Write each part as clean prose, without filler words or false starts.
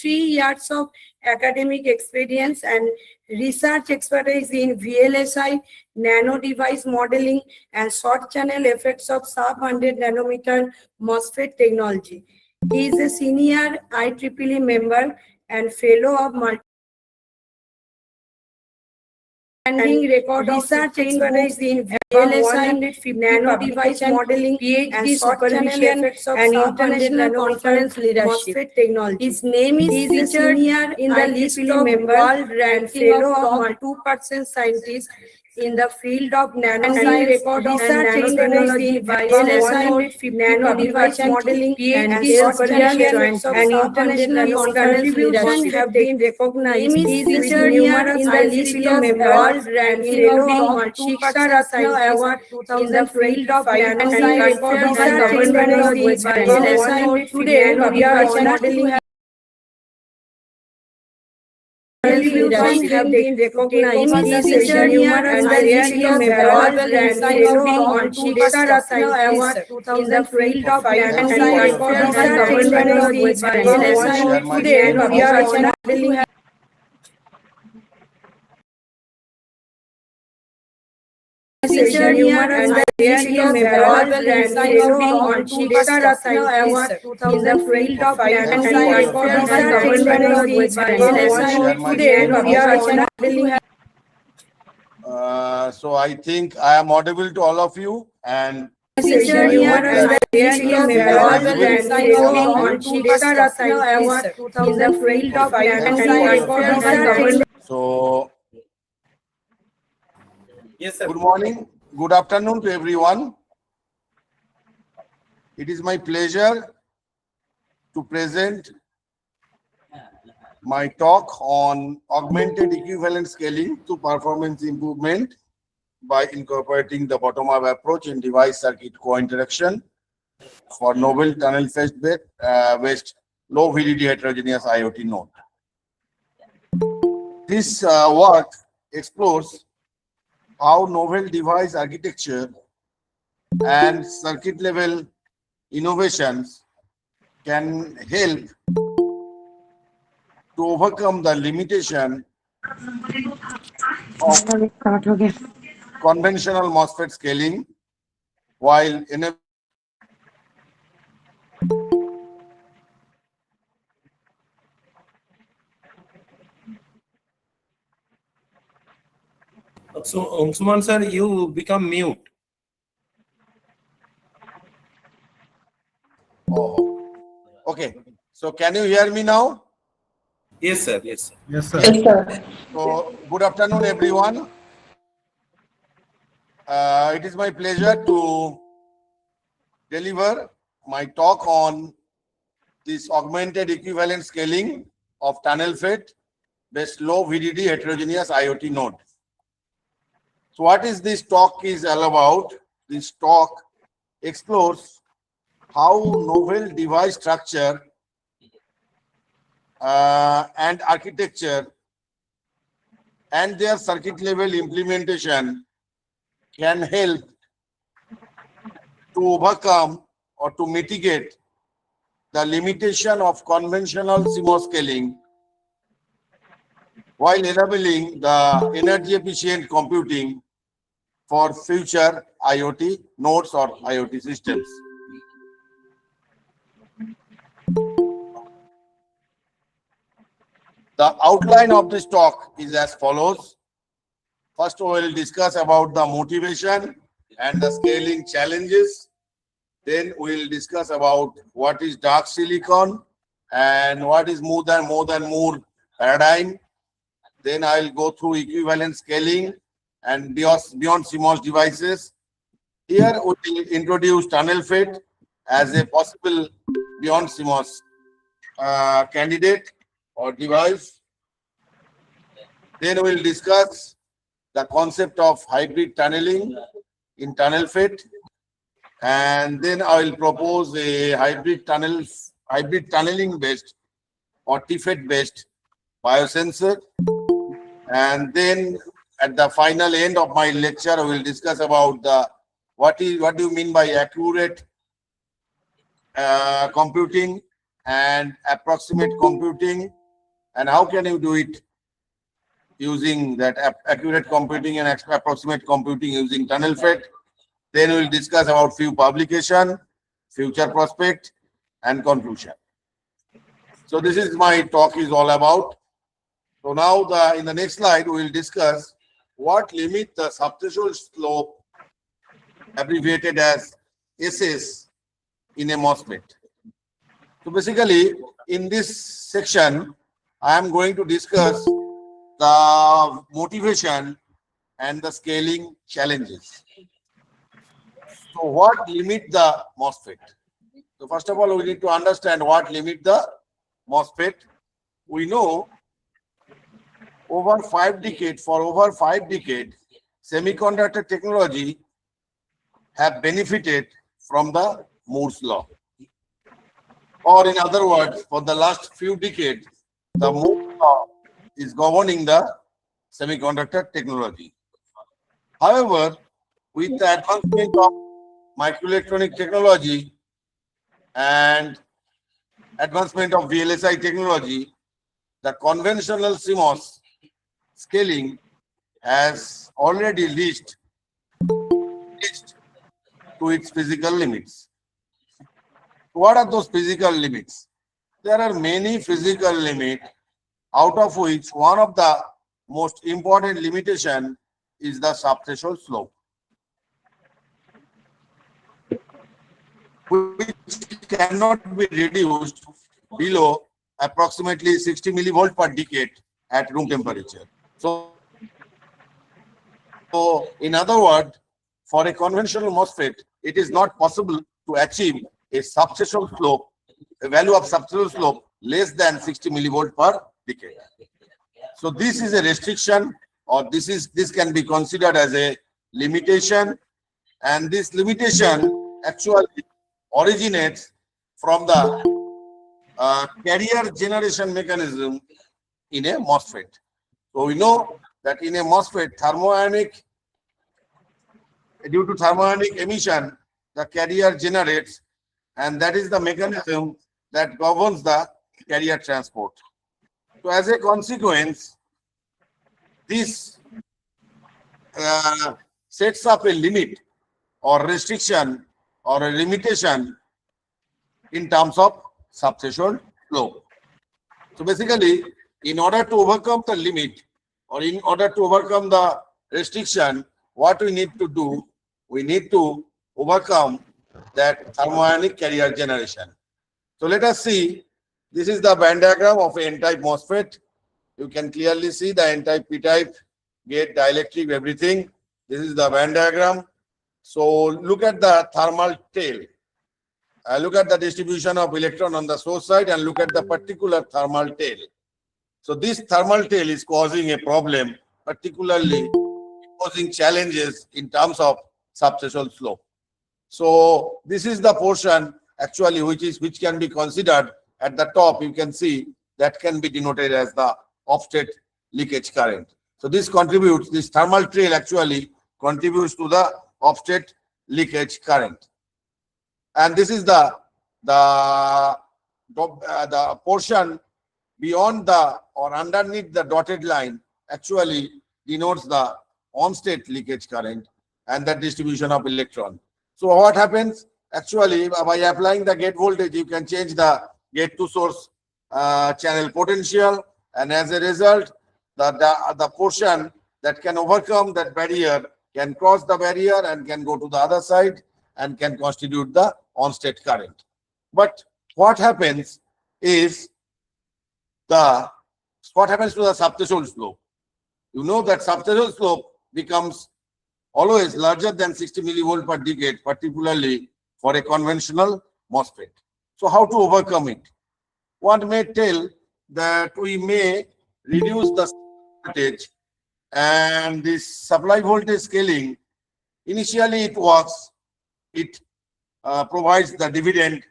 3 years of academic experience and research expertise in VLSI, nano device modeling, and short channel effects of sub-100 nanometer MOSFET technology. He is a senior IEEE member and fellow of record research expertise in VLSI, nano device modeling, PhD supervision, and international conference leadership technology. His name is featured in the list of world and fellow of 2% scientists in the field of nanoscience, research technology, VLSI, nano device modeling, PhD supervision, and international conference leadership have been recognized. He is featured in the list of world and fellow of 2% scientists in the field of nanoscience, research technology, VLSI. Today, we are modeling have been recognized. He is featured in the list of world and fellow of 2% scientists in the field of nanoscience, research technology, VLSI. Today, we are modeling featured in the list of world and fellow of 2% scientists in the field of nanoscience, research technology, VLSI. Today, we are modeling. So I think I am audible to all of you, and featured in the list of world and fellow of 2% scientists in the field of nanoscience. so Yes, sir. good morning, good afternoon to everyone. It is my pleasure to present my talk on augmented equivalent scaling to performance improvement by incorporating the bottom-up approach in device circuit co-interaction for novel tunnel-based low VDD heterogeneous IoT node. This work explores how novel device architecture and circuit level innovations can help to overcome the limitation of conventional MOSFET scaling while enabling So, Suman sir, you become mute. Oh, okay. So can you hear me now? Yes, sir. Yes, sir. Yes, sir. Yes, sir. So good afternoon, everyone. It is my pleasure to deliver my talk on this augmented equivalent scaling of tunnel FET based low VDD heterogeneous IoT node. So what is this talk is all about? This talk explores how novel device structure and architecture and their circuit level implementation can help to overcome or to mitigate the limitation of conventional CMOS scaling while enabling the energy efficient computing for future IoT nodes or IoT systems. The outline of this talk is as follows. First, we will discuss about the motivation and the scaling challenges. Then we will discuss about what is dark silicon and what is more than more paradigm. Then I will go through equivalent scaling and beyond CMOS devices. Here we will introduce tunnel FET as a possible beyond CMOS candidate or device. Then we will discuss the concept of hybrid tunneling in tunnel FET, and then I will propose a hybrid tunneling based or TFET based biosensor. And then at the final end of my lecture, I will discuss about the what do you mean by accurate computing and approximate computing. And how can you do it? Using that accurate computing and approximate computing using tunnel FET. Then we'll discuss about few publication, future prospect, and conclusion. So this is my talk is all about. So now in the next slide, we will discuss what limit the subthreshold slope, abbreviated as SS, in a MOSFET. So basically, in this section, I am going to discuss the motivation and the scaling challenges. So what limit the MOSFET? So first of all, we need to understand what limit the MOSFET. We know for over 5 decades, semiconductor technology have benefited from the Moore's law. Or in other words, for the last few decades, the Moore's law is governing the semiconductor technology. However, with the advancement of microelectronic technology and advancement of VLSI technology, the conventional CMOS scaling has already reached to its physical limits. What are those physical limits? There are many physical limits, out of which one of the most important limitation is the subthreshold slope, which cannot be reduced below approximately 60 millivolt per decade at room temperature. So in other words, for a conventional MOSFET, it is not possible to achieve a subthreshold slope, a value of subthreshold slope less than 60 millivolt per decade. So this is a restriction, or this can be considered as a limitation, and this limitation actually originates from the carrier generation mechanism in a MOSFET. So we know that in a MOSFET, due to thermoionic emission, the carrier generates, and that is the mechanism that governs the carrier transport. So as a consequence, this sets up a limit or restriction or a limitation in terms of subthreshold flow. So basically, in order to overcome the limit or in order to overcome the restriction, what we need to do, we need to overcome that thermoionic carrier generation. So let us see, this is the band diagram of an N-type MOSFET. You can clearly see the N-type, P-type, gate, dielectric, everything. This is the band diagram. So look at the thermal tail. Look at the distribution of electron on the source side and look at the particular thermal tail. So this thermal tail is causing a problem, particularly causing challenges in terms of subthreshold slope. So this is the portion actually which can be considered at the top. You can see that can be denoted as the offset leakage current. So this thermal trail actually contributes to the offset leakage current. And this is the portion beyond or underneath the dotted line actually denotes the on-state leakage current and the distribution of electron. So what happens? Actually, by applying the gate voltage, you can change the gate to source channel potential, and as a result, the portion that can overcome that barrier can cross the barrier and can go to the other side and can constitute the on-state current. But what happens is what happens to the subthreshold slope? You know that subthreshold slope becomes always larger than 60 millivolt per decade, particularly for a conventional MOSFET. So how to overcome it? One may tell that we may reduce the voltage, and this supply voltage scaling, initially it works, it provides the dividend,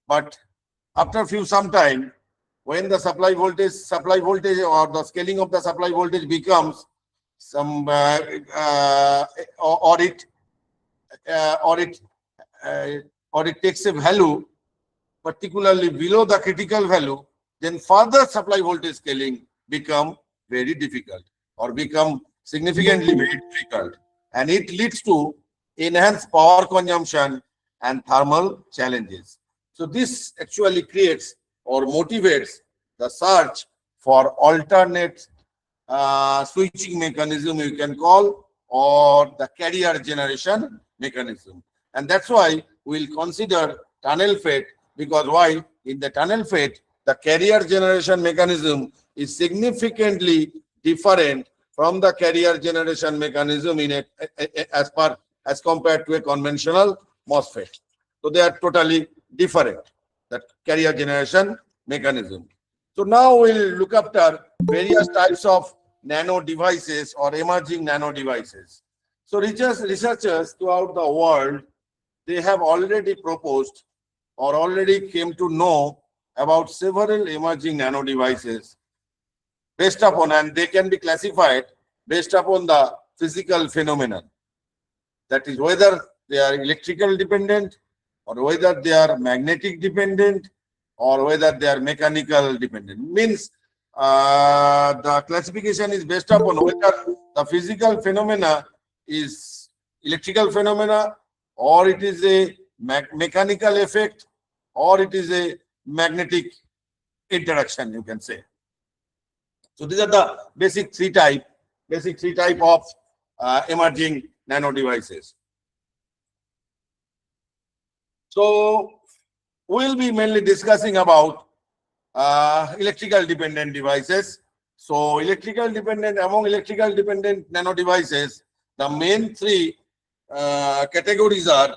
but after some time, when the supply voltage or the scaling of the supply voltage becomes some or it takes a value particularly below the critical value, then further supply voltage scaling become very difficult or become significantly very difficult. And it leads to enhanced power consumption and thermal challenges. So this actually creates or motivates the search for alternate switching mechanism you can call, or the carrier generation mechanism. And that's why we'll consider tunnel FET, because why? In the tunnel FET, the carrier generation mechanism is significantly different from the carrier generation mechanism in as compared to a conventional MOSFET. So they are totally different, that carrier generation mechanism. So now we'll look after various types of nano devices or emerging nano devices. So researchers throughout the world, they have already proposed or already came to know about several emerging nano devices based upon, and they can be classified based upon the physical phenomenon. That is, whether they are electrical dependent, or whether they are magnetic dependent, or whether they are mechanical dependent. Means the classification is based upon whether the physical phenomena is electrical phenomena, or it is a mechanical effect, or it is a magnetic interaction, you can say. So these are the basic three type of emerging nano devices. So we'll be mainly discussing about electrical dependent devices. So among electrical dependent nano devices, the main three categories are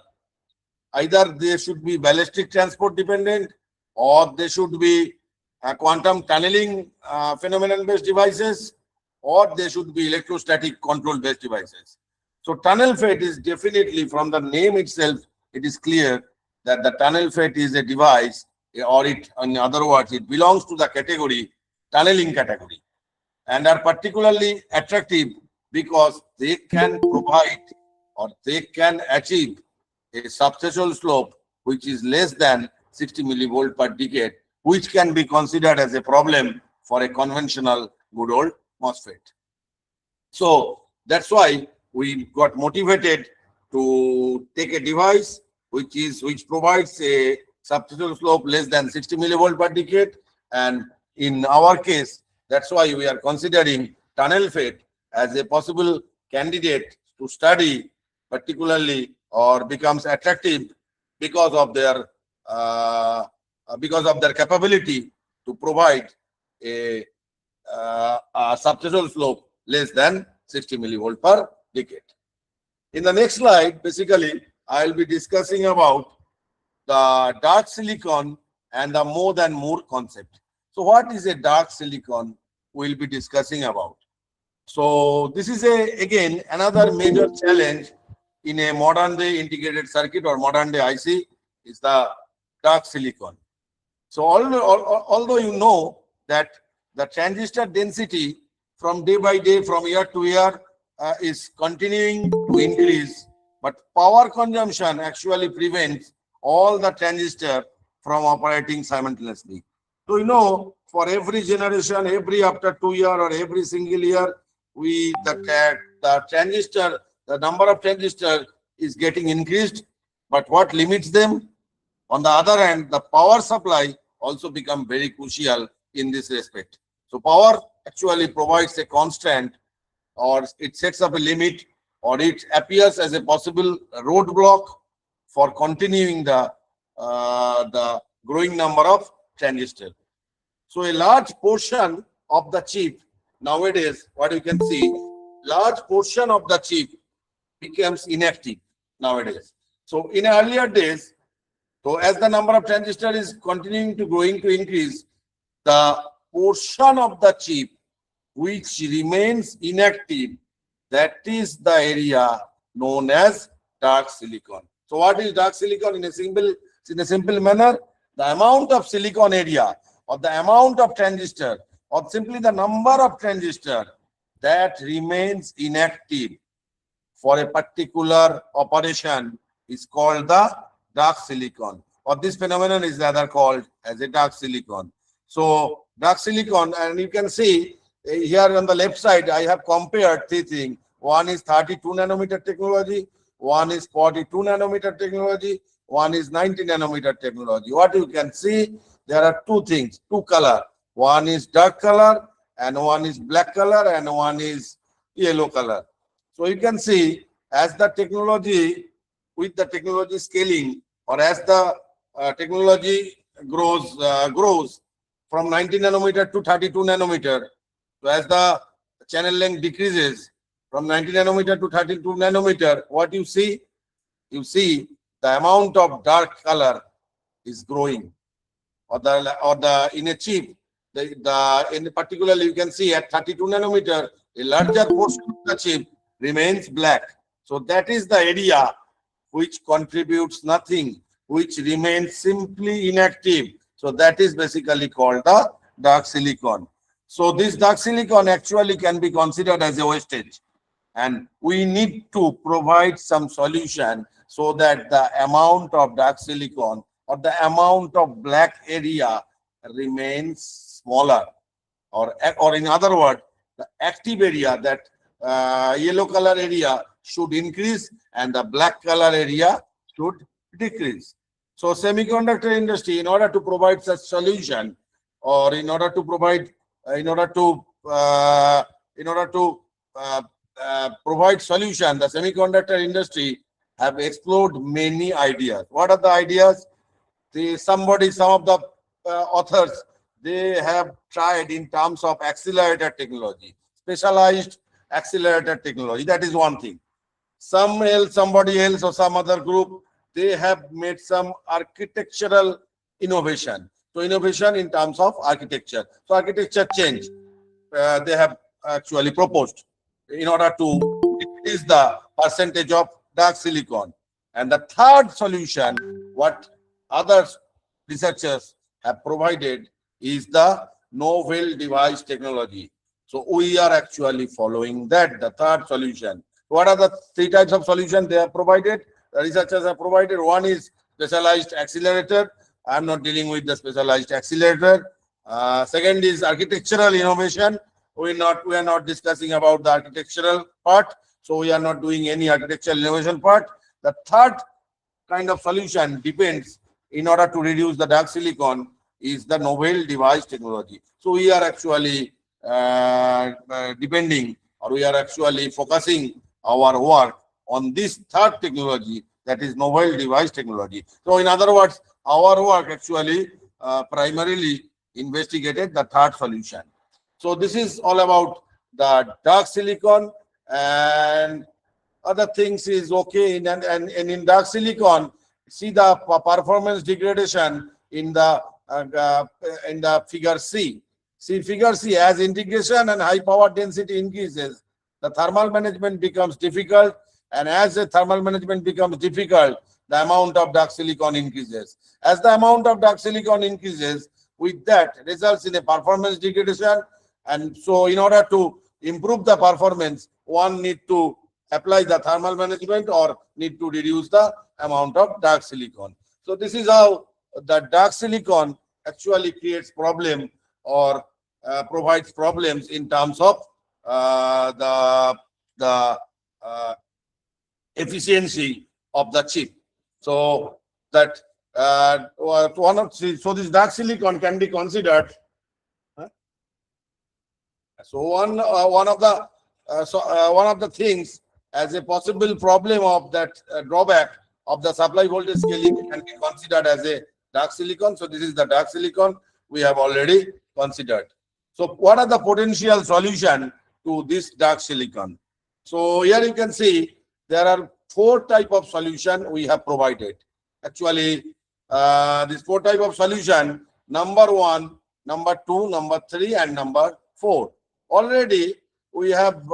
either they should be ballistic transport dependent, or they should be quantum tunneling phenomenon based devices, or they should be electrostatic control based devices. So tunnel FET is definitely, from the name itself, it is clear that the tunnel FET is a device, or in other words, it belongs to the category, tunneling category, and are particularly attractive because they can provide or they can achieve a subthreshold slope which is less than 60 millivolt per decade, which can be considered as a problem for a conventional good old MOSFET. So that's why we got motivated to take a device which provides a subthreshold slope less than 60 millivolt per decade, and in our case, that's why we are considering tunnel FET as a possible candidate to study, particularly, or becomes attractive because of their capability to provide a subthreshold slope less than 60 millivolt per decade. In the next slide, basically, I'll be discussing about the dark silicon and the more than more concept. So what is a dark silicon? We'll be discussing about. So this is again another major challenge in a modern day integrated circuit or modern day IC is the dark silicon. So although you know that the transistor density from day by day, from year to year is continuing to increase, but power consumption actually prevents all the transistors from operating simultaneously. So you know, for every generation, every after 2 years or every single year, the number of transistors is getting increased. But what limits them? On the other hand, the power supply also become very crucial in this respect. So power actually provides a constant, or it sets up a limit, or it appears as a possible roadblock for continuing the growing number of transistors. So a large portion of the chip nowadays, what you can see, large portion of the chip becomes inactive nowadays. So in earlier days, so as the number of transistors is continuing to increase, the portion of the chip which remains inactive, that is the area known as dark silicon. So what is dark silicon? In a simple manner, the amount of silicon area, or the amount of transistor, or simply the number of transistor that remains inactive for a particular operation is called the dark silicon, or this phenomenon is rather called as a dark silicon. So dark silicon, and you can see here on the left side, I have compared three things. One is 32 nanometer technology, one is 42 nanometer technology, one is 90 nanometer technology. What you can see, there are two things, two color. One is dark color, and one is black color, and one is yellow color. So you can see as the technology, with the technology scaling, or as the technology grows from 90 nanometer to 32 nanometer, so as the channel length decreases from 90 nanometer to 32 nanometer, what you see? You see the amount of dark color is growing, or the in a chip, in particular you can see at 32 nanometer, a larger portion of the chip remains black. So that is the area which contributes nothing, which remains simply inactive. So that is basically called the dark silicon. So this dark silicon actually can be considered as a wastage, and we need to provide some solution so that the amount of dark silicon or the amount of black area remains smaller, or in other words, the active area, that yellow color area should increase and the black color area should decrease. So semiconductor industry, in order to provide such solution, or in order to provide provide solution, the semiconductor industry have explored many ideas. What are the ideas? Some of the authors, they have tried in terms of accelerator technology, specialized accelerator technology. That is one thing. Somebody else or some other group, they have made some architectural innovation. So innovation in terms of architecture. So architecture change, they have actually proposed in order to increase the percentage of dark silicon. And the third solution, what other researchers have provided, is the novel device technology. So we are actually following that, the third solution. What are the three types of solutions they have provided? The researchers have provided. One is specialized accelerator. I am not dealing with the specialized accelerator. Second is architectural innovation. We are not discussing about the architectural part. So we are not doing any architectural innovation part. The third kind of solution depends, in order to reduce the dark silicon, is the novel device technology. So we are actually depending, or we are actually focusing our work on this third technology, that is novel device technology. So in other words, our work actually primarily investigated the third solution. So this is all about the dark silicon, and other things is okay. And in dark silicon, see the performance degradation in the figure C. See figure C, as integration and high power density increases, the thermal management becomes difficult, and as the thermal management becomes difficult, the amount of dark silicon increases. As the amount of dark silicon increases, with that results in a performance degradation. And so in order to improve the performance, one need to apply the thermal management or need to reduce the amount of dark silicon. So this is how the dark silicon actually creates problem, or provides problems in terms of the efficiency of the chip. So that so this dark silicon can be considered. So one of the things as a possible problem of that drawback of the supply voltage scaling can be considered as a dark silicon. So this is the dark silicon we have already considered. So what are the potential solution to this dark silicon? So here you can see there are 4 type of solution we have provided. Actually, this 4 type of solution: number 1, number 2, number 3, and number 4. Already we have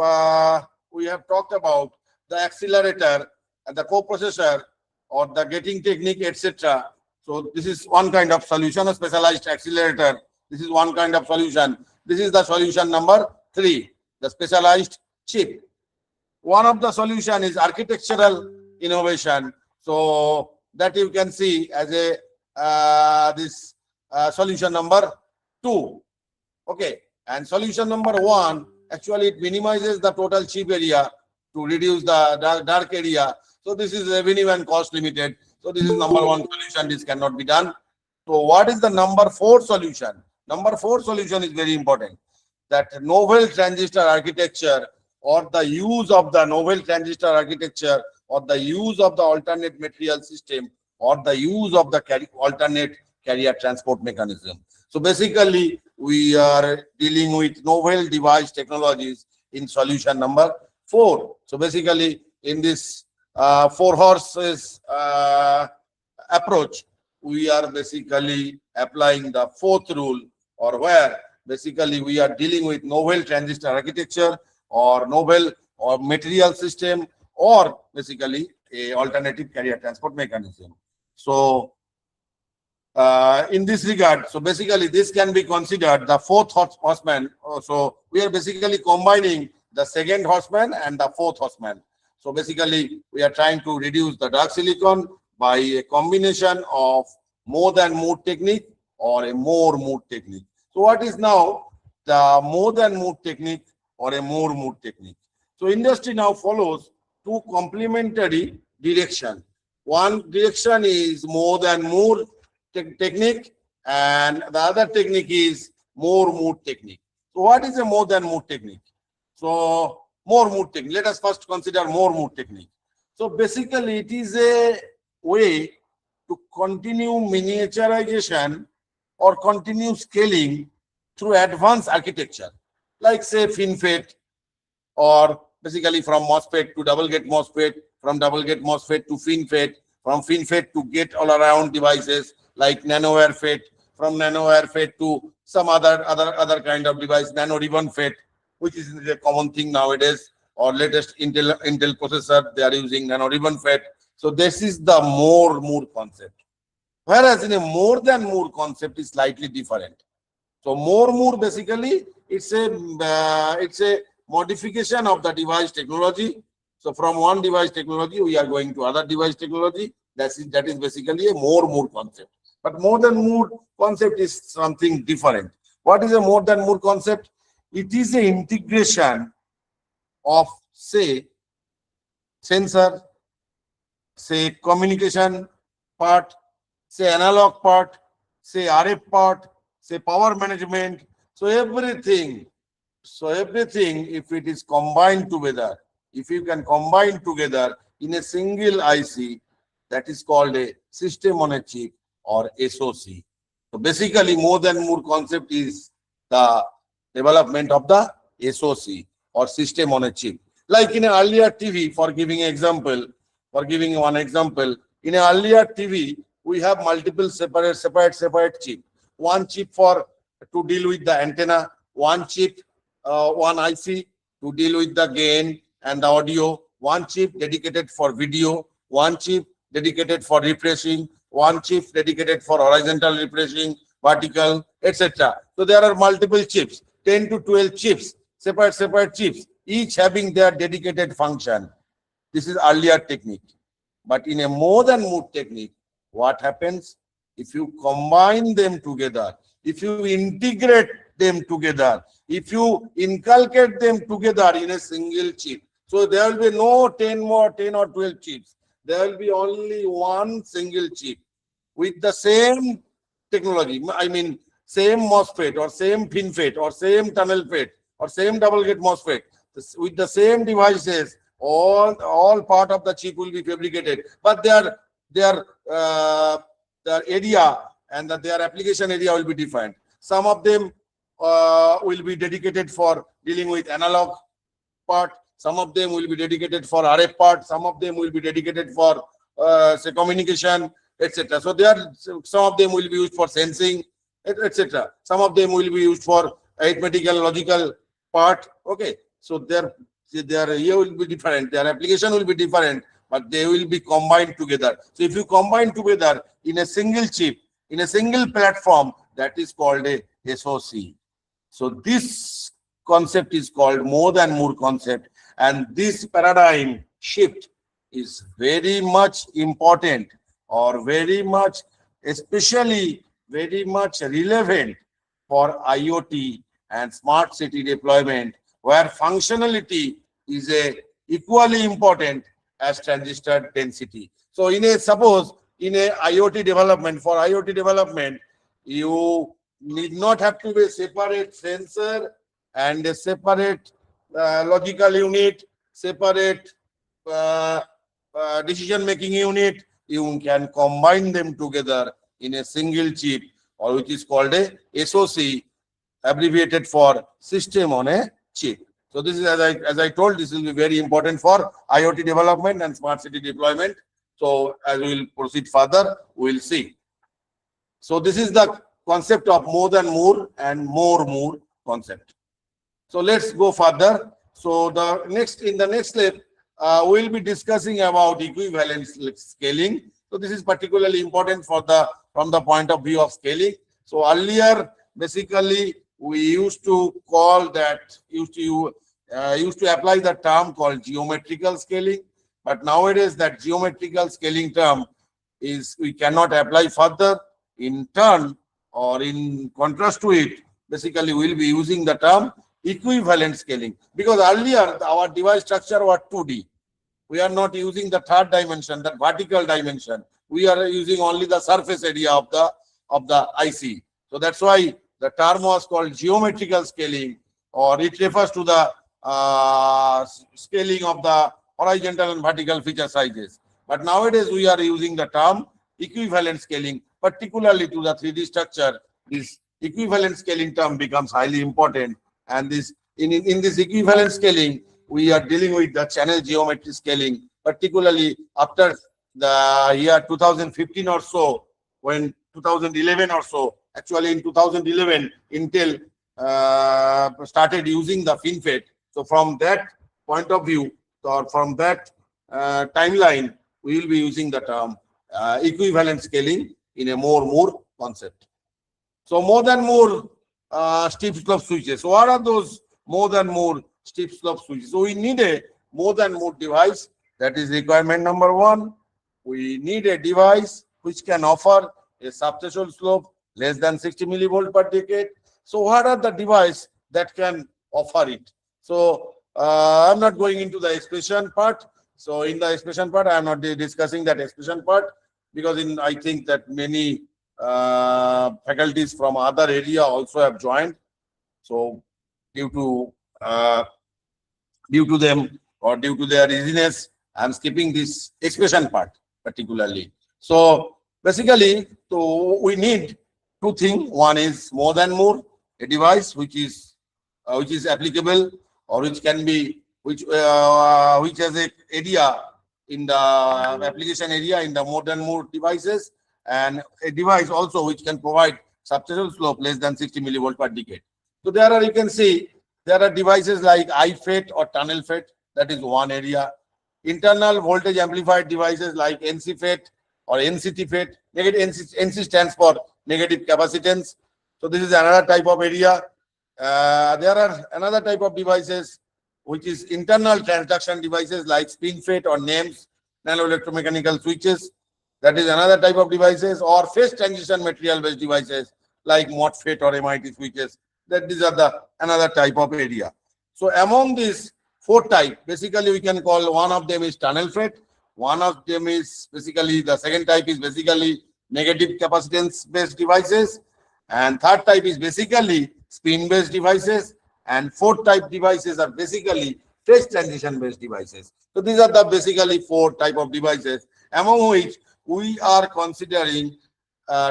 talked about the accelerator and the coprocessor, or the gating technique, etc. So this is one kind of solution, a specialized accelerator. This is one kind of solution. This is the solution number 3, the specialized chip. One of the solution is architectural innovation. So that you can see as a this solution number 2. Okay, and solution number 1, actually it minimizes the total chip area to reduce the dark area. So this is revenue and cost limited. So this is number 1 solution. This cannot be done. So what is the number 4 solution? Number 4 solution is very important. That novel transistor architecture, or the use of the novel transistor architecture, or the use of the alternate material system, or the use of the alternate carrier transport mechanism. So basically, we are dealing with novel device technologies in solution number 4. So basically, in this 4 horses approach, we are basically applying the 4th rule, or where basically we are dealing with novel transistor architecture, or novel or material system, or basically a alternative carrier transport mechanism. So in this regard, so basically this can be considered the 4th horseman. So we are basically combining the 2nd horseman and the 4th horseman. So basically we are trying to reduce the dark silicon by a combination of more than mode technique or a more mode technique. So what is now the more than mode technique or a more mode technique? So industry now follows 2 complementary direction. One direction is more than mode technique, and the other technique is more mode technique. So what is a more than mode technique? So more mode technique. Let us first consider more mode technique. So basically it is a way to continue miniaturization or continue scaling through advanced architecture, like say FinFET, or basically from MOSFET to double gate MOSFET, from double gate MOSFET to FinFET, from FinFET to gate all around devices like nanowire FET, from nanowire FET to some other kind of device, nano ribbon FET, which is a common thing nowadays, or latest Intel processor, they are using nano ribbon FET. So this is the more mode concept. Whereas in a more than mode concept is slightly different. So more mode basically it's a modification of the device technology. So from one device technology we are going to other device technology. That is basically a more mode concept. But more than mode concept is something different. What is a more than mode concept? It is an integration of, say, sensor, say communication part, say analog part, say RF part, say power management. So everything, if it is combined together, if you can combine together in a single IC, that is called a system on a chip, or SoC. So basically more than mode concept is the development of the SoC, or system on a chip. Like in an earlier TV, for giving one example, in an earlier TV, we have multiple separate chip. One chip to deal with the antenna, one chip, one IC to deal with the gain and the audio, one chip dedicated for video, one chip dedicated for refreshing, one chip dedicated for horizontal refreshing, vertical, etc. So there are multiple chips, 10 to 12 chips, separate chips, each having their dedicated function. This is earlier technique. But in a more than mode technique, what happens? If you combine them together, if you integrate them together, if you inculcate them together in a single chip, so there will be no 10 or 12 chips. There will be only one single chip with the same technology. I mean, same MOSFET, or same FinFET, or same tunnel FET, or same double gate MOSFET, with the same devices. All part of the chip will be fabricated, but their area and their application area will be different. Some of them will be dedicated for dealing with analog part. Some of them will be dedicated for RF part. Some of them will be dedicated for say communication, etc. So some of them will be used for sensing, etc. Some of them will be used for arithmetical, logical part. Okay, so their area will be different. Their application will be different, but they will be combined together. So if you combine together in a single chip, in a single platform, that is called a SoC. So this concept is called more than mode concept, and this paradigm shift is very much important, or very much especially very much relevant for IoT and smart city deployment, where functionality is equally important as transistor density. So suppose in a IoT development, for IoT development, you need not have to be a separate sensor and a separate logical unit, separate decision-making unit. You can combine them together in a single chip, or which is called a SoC, abbreviated for system on a chip. So this is, as I told, this will be very important for IoT development and smart city deployment. So as we will proceed further, we will see. So this is the concept of more than more and more concept. So let's go further. So in the next step, we will be discussing about equivalence scaling. So this is particularly important from the point of view of scaling. So earlier, basically, we used to call that, used to apply the term called geometrical scaling. But nowadays, that geometrical scaling term we cannot apply further. In turn, or in contrast to it, basically, we'll be using the term equivalent scaling. Because earlier, our device structure was 2D. We are not using the third dimension, the vertical dimension. We are using only the surface area of the IC. So that's why the term was called geometrical scaling, or it refers to the scaling of the horizontal and vertical feature sizes. But nowadays we are using the term equivalent scaling, particularly to the 3D structure. This equivalent scaling term becomes highly important. And in this equivalent scaling, we are dealing with the channel geometry scaling, particularly after the year 2015 or so, when 2011 or so, actually in 2011, Intel started using the FinFET. So from that point of view, or from that timeline, we will be using the term equivalent scaling in a more concept. So more than more steep slope switches. So what are those more than more steep slope switches? So we need a more than more device. That is requirement number one. We need a device which can offer a subthreshold slope less than 60 millivolt per decade. So what are the devices that can offer it? So I'm not going into the expression part. So in the expression part, I am not discussing that expression part, because I think that many faculties from other area also have joined. So due to them, or due to their easiness, I'm skipping this expression part particularly. So basically, so we need two things. One is more than more, a device which is applicable, or which can be which has a area in the application area in the more than more devices, and a device also which can provide subthreshold slope less than 60 millivolt per decade. So there are, you can see, there are devices like IFET or tunnel FET. That is one area. Internal voltage amplified devices like NC FET or NCT FET. NC stands for negative capacitance. So this is another type of area. There are another type of devices which is internal transduction devices like spin FET or NEMS, nano electromechanical switches. That is another type of devices, or phase transition material based devices like MOSFET or MIT switches. That these are another type of area. So among these four types, basically we can call one of them is tunnel FET. One of them is basically, the second type is basically negative capacitance based devices. And third type is basically spin based devices. And fourth type devices are basically phase transition based devices. So these are the basically four type of devices, among which we are considering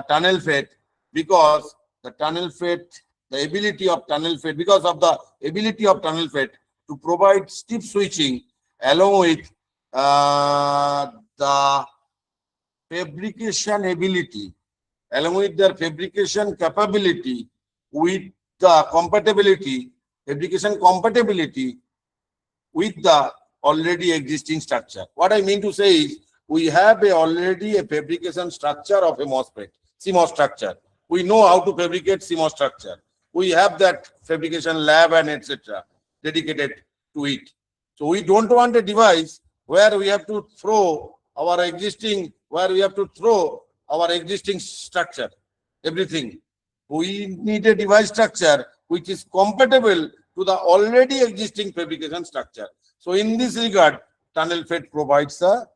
tunnel FET, because the tunnel FET, the ability of tunnel FET, because of the ability of tunnel FET to provide steep switching, along with the fabrication ability, along with their fabrication capability, with the compatibility, fabrication compatibility with the already existing structure. What I mean to say is, we have already a fabrication structure of a MOSFET, CMOS structure. We know how to fabricate CMOS structure. We have that fabrication lab and etc. dedicated to it. So we don't want a device where we have to throw our existing, where we have to throw our existing structure, everything. We need a device structure which is compatible to the already existing fabrication structure. So in this regard, tunnel FET provides a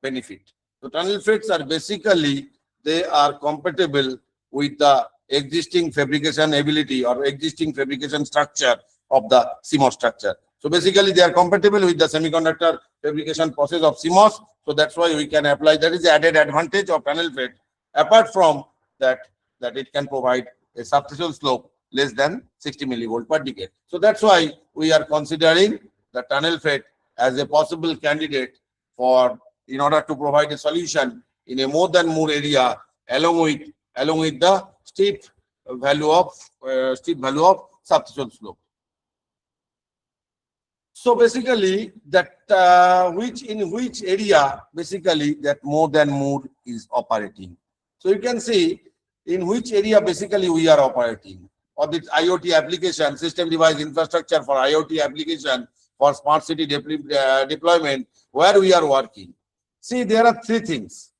benefit. So tunnel FETs are basically, they are compatible with the existing fabrication ability or existing fabrication structure of the CMOS structure. So basically they are compatible with the semiconductor fabrication process of CMOS. So that's why we can apply, that is the added advantage of tunnel FET. Apart from that, it can provide a substantial slope less than 60 millivolt per decade. So that's why we are considering the tunnel FET as a possible candidate for, in order to provide a solution in a more than more area along with the steep value of substantial slope. So basically that in which area basically that more than more is operating. So you can see in which area basically we are operating, or the IoT application, system device infrastructure for IoT application for smart city deployment, where we are working. See, there are three things.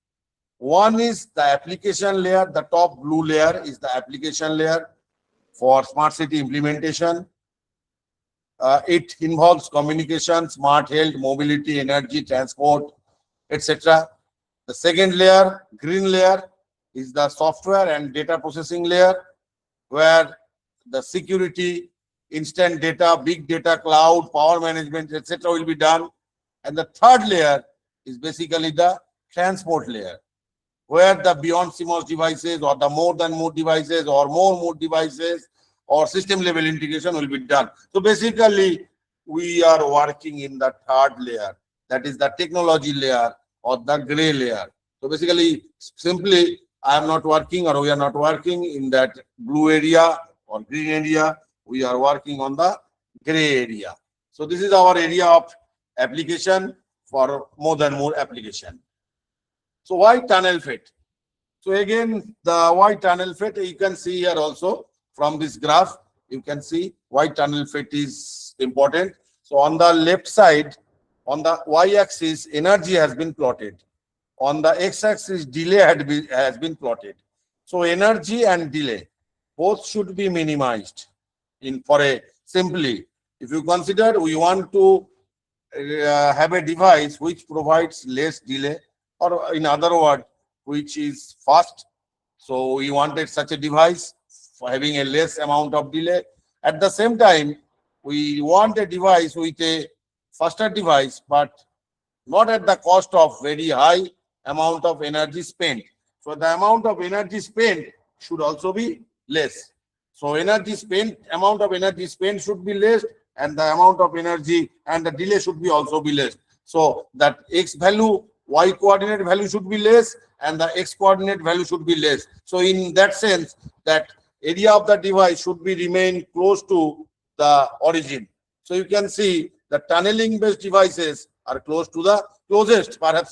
One is the application layer. The top blue layer is the application layer for smart city implementation. It involves communication, smart health, mobility, energy, transport, etc. The second layer, green layer, is the software and data processing layer, where the security, instant data, big data, cloud, power management, etc. will be done. And the third layer is basically the transport layer, where the beyond CMOS devices or the more than more devices or more devices or system level integration will be done. So basically we are working in the third layer, that is the technology layer or the gray layer. So basically, simply, I am not working, or we are not working in that blue area or green area. We are working on the gray area. So this is our area of application for more than more application. So why tunnel FET? So again, the why tunnel FET, you can see here also from this graph, you can see why tunnel FET is important. So on the left side, on the y-axis, energy has been plotted. On the x-axis, delay has been plotted. So energy and delay, both should be minimized. For a simply, if you consider we want to have a device which provides less delay, or in other words, which is fast. So we wanted such a device for having a less amount of delay. At the same time, we want a device with a faster device, but not at the cost of very high amount of energy spent. So the amount of energy spent should also be less. So amount of energy spent should be less, and the amount of energy and the delay should be also be less. So that x value, y coordinate value should be less, and the x coordinate value should be less. So in that sense, that area of the device should be remain close to the origin. So you can see the tunneling based devices are perhaps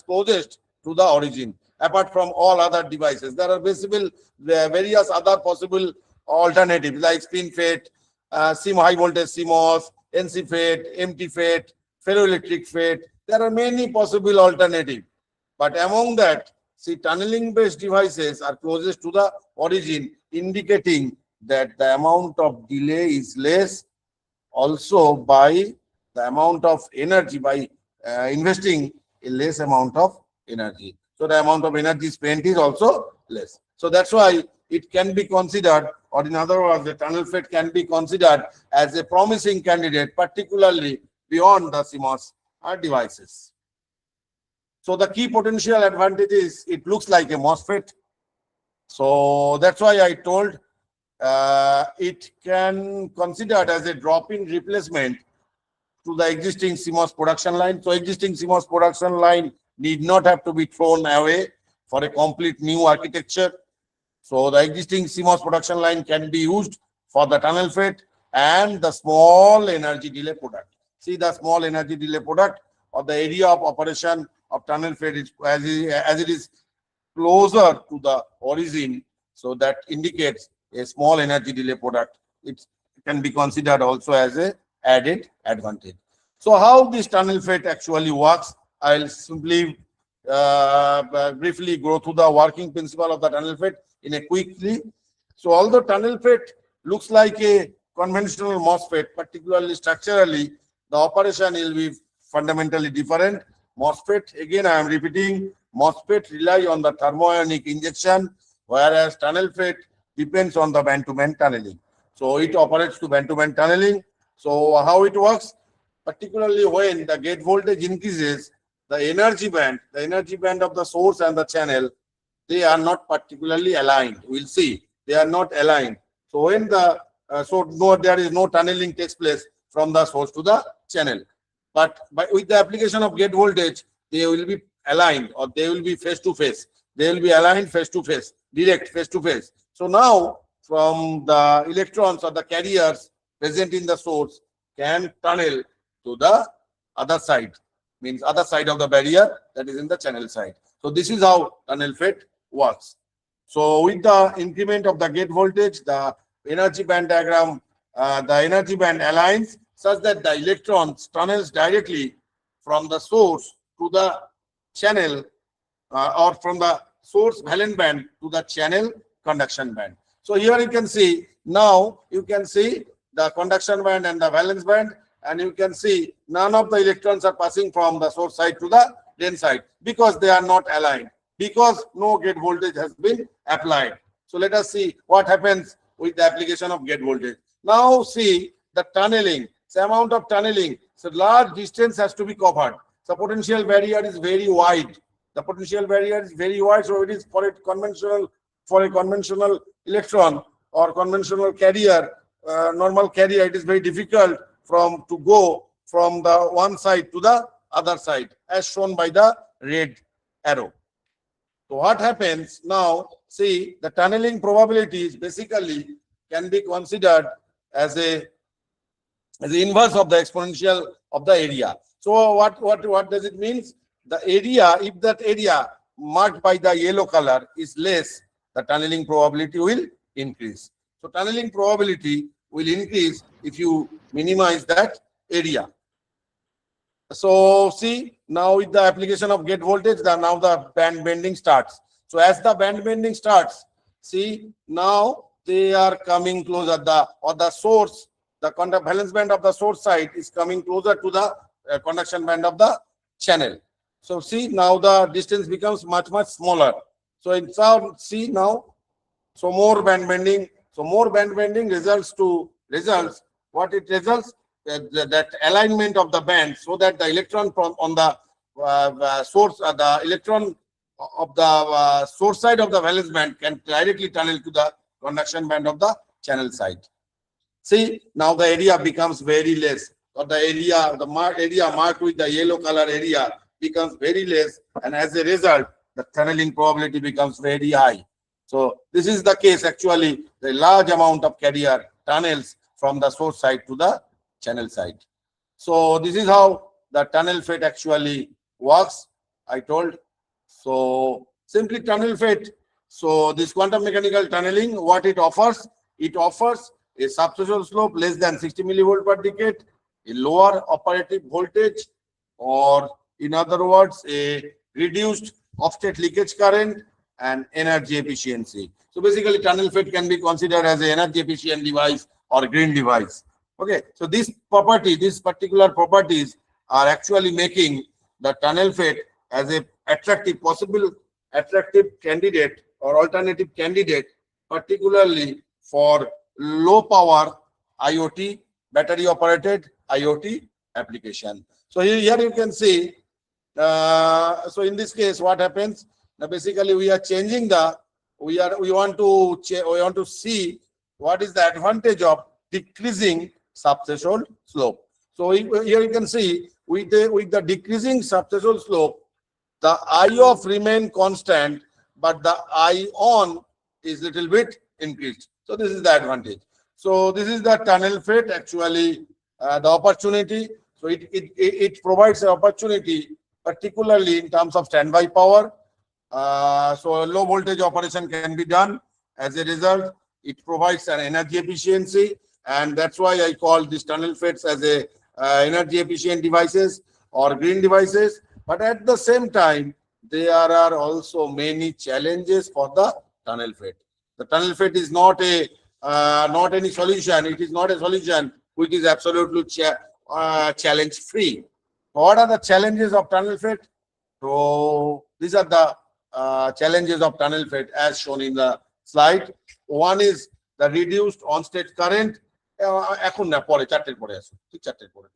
closest to the origin, apart from all other devices. There are various other possible alternatives like spin FET, high voltage CMOS, NC FET, MT FET, ferroelectric FET. There are many possible alternatives. But among that, see, tunneling based devices are closest to the origin, indicating that the amount of delay is less, also by the amount of energy, by investing a less amount of energy. So the amount of energy spent is also less. So that's why it can be considered, or in other words, the tunnel FET can be considered as a promising candidate, particularly beyond the CMOS devices. So the key potential advantage is it looks like a MOSFET. So that's why I told it can considered as a drop-in replacement to the existing CMOS production line. So existing CMOS production line need not have to be thrown away for a complete new architecture. So the existing CMOS production line can be used for the tunnel FET and the small energy delay product. See, the small energy delay product, or the area of operation of tunnel FET is as it is closer to the origin. So that indicates a small energy delay product. It can be considered also as a added advantage. So how this tunnel FET actually works, I'll simply briefly go through the working principle of the tunnel FET in a quickly. So although tunnel FET looks like a conventional MOSFET, particularly structurally, the operation will be fundamentally different. MOSFET, again I am repeating, MOSFET rely on the thermoionic injection, whereas tunnel FET depends on the band-to-band tunneling. So it operates to band-to-band tunneling. So how it works? Particularly when the gate voltage increases, the energy band of the source and the channel, they are not particularly aligned. We'll see, they are not aligned. So when the there is no tunneling takes place from the source to the channel. But with the application of gate voltage, they will be aligned, or they will be face to face. They will be aligned face to face, direct face to face. So now from the electrons or the carriers present in the source can tunnel to the other side, means other side of the barrier, that is in the channel side. So this is how tunnel FET works. So with the increment of the gate voltage, the energy band diagram, the energy band aligns such that the electrons tunnels directly from the source to the channel, or from the source valence band to the channel conduction band. So here you can see, now you can see the conduction band and the valence band, and you can see none of the electrons are passing from the source side to the drain side because they are not aligned, because no gate voltage has been applied. So let us see what happens with the application of gate voltage. Now see the tunneling, the amount of tunneling. So large distance has to be covered. So potential barrier is very wide. The potential barrier is very wide, so it is for a conventional electron or conventional carrier, normal carrier, it is very difficult to go from the one side to the other side, as shown by the red arrow. So what happens now? See, the tunneling probabilities basically can be considered as the inverse of the exponential of the area. So what does it mean? The area, if that area marked by the yellow color is less, the tunneling probability will increase. So tunneling probability will increase if you minimize that area. So see, now with the application of gate voltage, now the band bending starts. So as the band bending starts, see, now they are coming closer, the source, the valence band of the source side is coming closer to the conduction band of the channel. So see, now the distance becomes much smaller. So in some, see now, so more band bending. So more band bending results what it results, that alignment of the band, so that the electron from on the source, the electron of the source side of the valence band can directly tunnel to the conduction band of the channel side. See, now the area becomes very less, or the area marked with the yellow color area becomes very less, and as a result, the tunneling probability becomes very high. So this is the case. Actually, the large amount of carrier tunnels from the source side to the channel side. So this is how the tunnel FET actually works, I told. So simply tunnel FET. So this quantum mechanical tunneling, what it offers a subthreshold slope less than 60 millivolt per decade, a lower operative voltage, or in other words, a reduced offstate leakage current, and energy efficiency. So basically tunnel FET can be considered as an energy efficient device or green device. Okay, so these particular properties are actually making the tunnel FET as a possible attractive candidate or alternative candidate, particularly for low power IoT, battery operated IoT application. So here you can see, so in this case, what happens? Now basically we are changing we want to see what is the advantage of decreasing subthreshold slope. So here you can see with the decreasing subthreshold slope, the I off remain constant, but the I on is little bit increased. So this is the advantage. So this is the tunnel FET, actually the opportunity. So it provides an opportunity, particularly in terms of standby power. So low voltage operation can be done. As a result, it provides an energy efficiency, and that's why I call these tunnel FETs as a energy efficient devices or green devices. But at the same time, there are also many challenges for the tunnel fit. The tunnel fit is not any solution. It is not a solution which is absolutely challenge free. What are the challenges of tunnel fit? So these are the challenges of tunnel fit as shown in the slide. One is the reduced on-state current. এখন না পরে চারটের পরে আসুন ঠিক চারটের পরে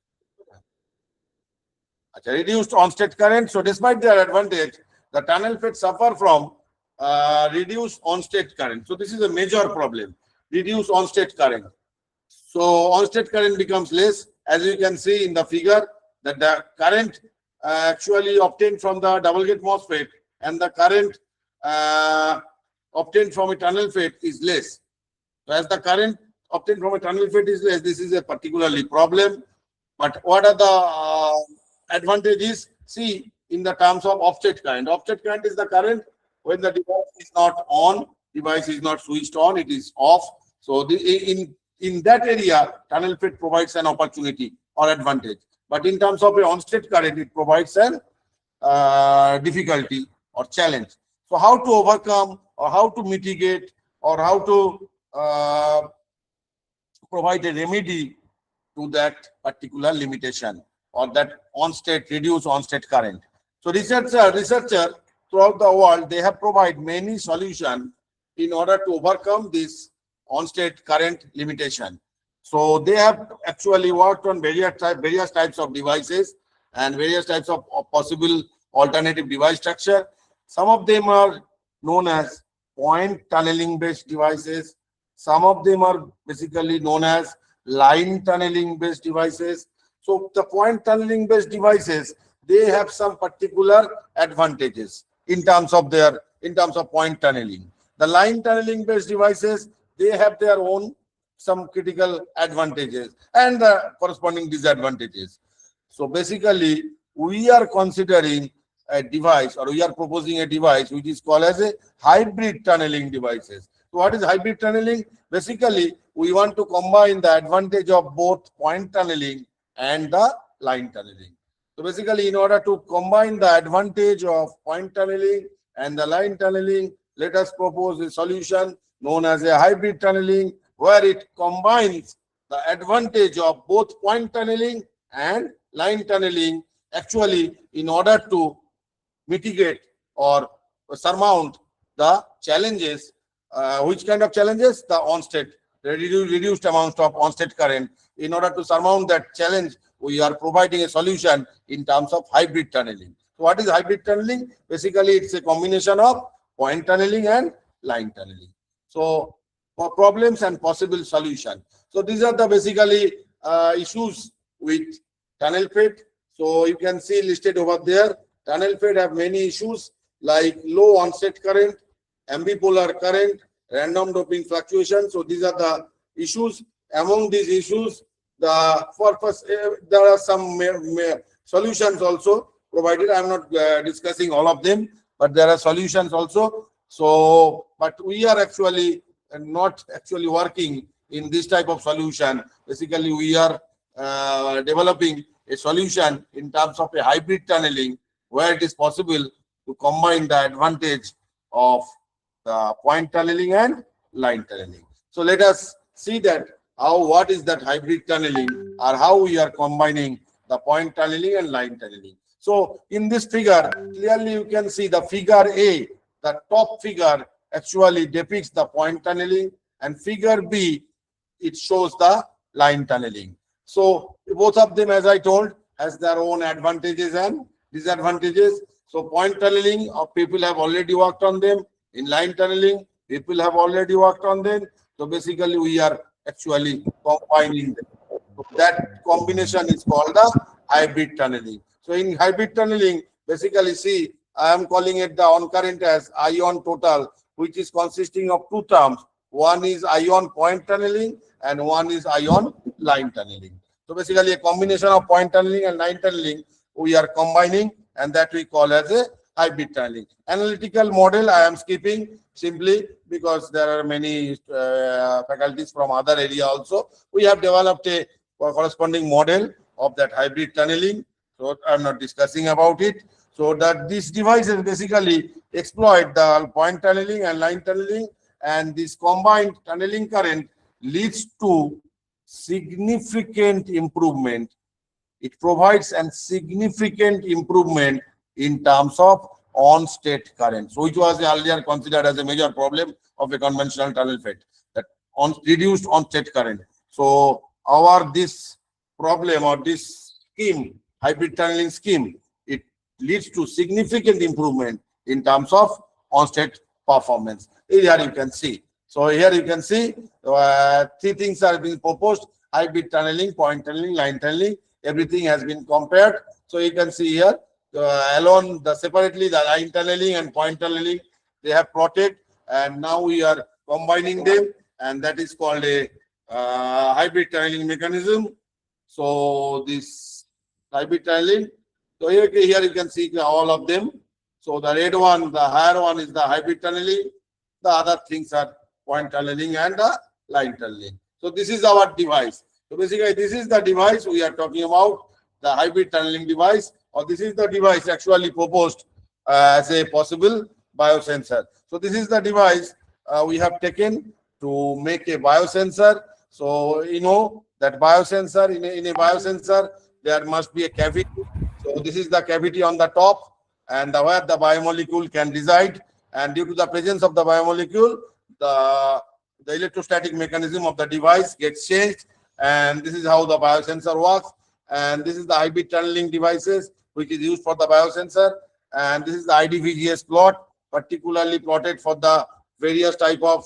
আচ্ছা reduced on-state current. So despite their advantage, the tunnel fit suffer from reduced on-state current. So this is a major problem, reduced on-state current. So on-state current becomes less, as you can see in the figure that the current actually obtained from the double gate MOSFET and the current obtained from a tunnel fit is less. So as the current obtained from a tunnel fit is less, this is a particularly problem. But what are the advantages? See, in the terms of offset current. Offset current is the current when the device is not on, device is not switched on, it is off. So in that area, tunnel fit provides an opportunity or advantage. But in terms of a on-state current, it provides an difficulty or challenge. So how to overcome or how to mitigate or how to provide a remedy to that particular limitation or that on-state, reduced on-state current. So researcher throughout the world, they have provided many solutions in order to overcome this on-state current limitation. So they have actually worked on various types of devices and various types of possible alternative device structure. Some of them are known as point tunneling based devices. Some of them are basically known as line tunneling based devices. So the point tunneling based devices, they have some particular advantages in terms of point tunneling. The line tunneling based devices, they have their own some critical advantages and the corresponding disadvantages. So basically, we are considering a device or we are proposing a device which is called as a hybrid tunneling devices. So what is hybrid tunneling? Basically, we want to combine the advantage of both point tunneling and the line tunneling. So basically, in order to combine the advantage of point tunneling and the line tunneling, let us propose a solution known as a hybrid tunneling, where it combines the advantage of both point tunneling and line tunneling, actually in order to mitigate or surmount the challenges. Which kind of challenges? The on-state, reduced amount of on-state current. In order to surmount that challenge, we are providing a solution in terms of hybrid tunneling. So what is hybrid tunneling? Basically, it's a combination of point tunneling and line tunneling. So for problems and possible solution. So these are the basically issues with tunnel fit. So you can see listed over there. Tunnel fit have many issues like low onset current, ambipolar current, random doping fluctuation. So these are the issues. Among these issues, there are some solutions also provided. I'm not discussing all of them, but there are solutions also. So, but we are not actually working in this type of solution. Basically, we are developing a solution in terms of a hybrid tunneling where it is possible to combine the advantage of the point tunneling and line tunneling. So let us see that what is that hybrid tunneling or how we are combining the point tunneling and line tunneling. So in this figure, clearly you can see the figure A, the top figure actually depicts the point tunneling, and figure B, it shows the line tunneling. So both of them, as I told, has their own advantages and disadvantages. So point tunneling, people have already worked on them. In line tunneling, people have already worked on them. So basically, we are actually combining them. So that combination is called the hybrid tunneling. So in hybrid tunneling, basically, see, I am calling it the on current as ion total, which is consisting of two terms. One is ion point tunneling and one is ion line tunneling. So basically, a combination of point tunneling and line tunneling we are combining, and that we call as a hybrid tunneling. Analytical model I am skipping simply because there are many faculties from other area also. We have developed a corresponding model of that hybrid tunneling. So I'm not discussing about it. So that these devices basically exploit the point tunneling and line tunneling, and this combined tunneling current leads to significant improvement. It provides a significant improvement in terms of on-state current, so which was earlier considered as a major problem of a conventional tunnel FET, that reduced on-state current. So our this problem or this scheme, hybrid tunneling scheme, it leads to significant improvement in terms of on-state performance. Here you can see. So here you can see three things are being proposed: hybrid tunneling, point tunneling, line tunneling. Everything has been compared. So you can see here alone separately the line tunneling and point tunneling, they have plotted, and now we are combining them, and that is called a hybrid tunneling mechanism. So this hybrid tunneling, so here you can see all of them. So the red one, the higher one, is the hybrid tunneling. The other things are point tunneling and the line tunneling. So this is our device. So basically, this is the device we are talking about, the hybrid tunneling device, or this is the device actually proposed as a possible biosensor. So this is the device we have taken to make a biosensor. So you know that biosensor, in a biosensor, there must be a cavity. So this is the cavity on the top, and where the biomolecule can reside. And due to the presence of the biomolecule, the electrostatic mechanism of the device gets changed. And this is how the biosensor works. And this is the hybrid tunneling devices which is used for the biosensor. And this is the IDVGS plot, particularly plotted for the various type of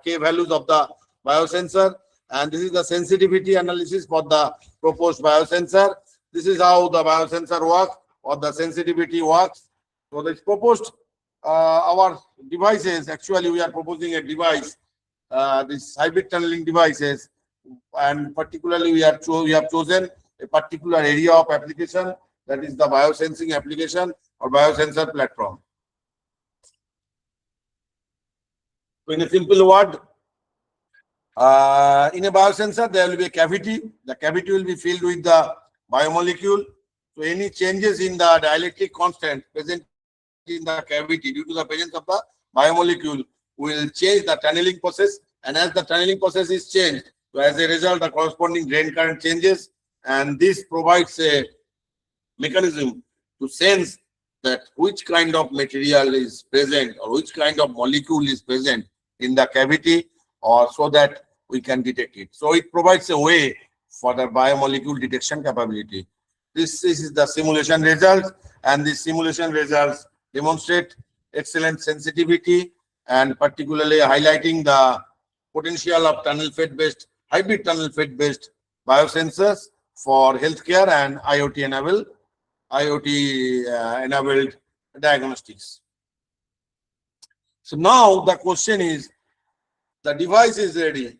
K values of the biosensor. And this is the sensitivity analysis for the proposed biosensor. This is how the biosensor works, or the sensitivity works. So this proposed our devices, actually we are proposing a device, this hybrid tunneling devices, and particularly we have chosen a particular area of application, that is the biosensing application or biosensor platform. So in a simple word, in a biosensor there will be a cavity. The cavity will be filled with the biomolecule. So any changes in the dielectric constant present in the cavity due to the presence of the biomolecule will change the tunneling process, and as the tunneling process is changed, so as a result the corresponding drain current changes, and this provides a mechanism to sense that which kind of material is present or which kind of molecule is present in the cavity, or so that we can detect it. So it provides a way for the biomolecule detection capability. This is the simulation results, and these simulation results demonstrate excellent sensitivity, and particularly highlighting the potential of tunnel FET-based, hybrid tunnel FET-based biosensors for healthcare and IoT-enabled diagnostics. So now the question is, the device is ready,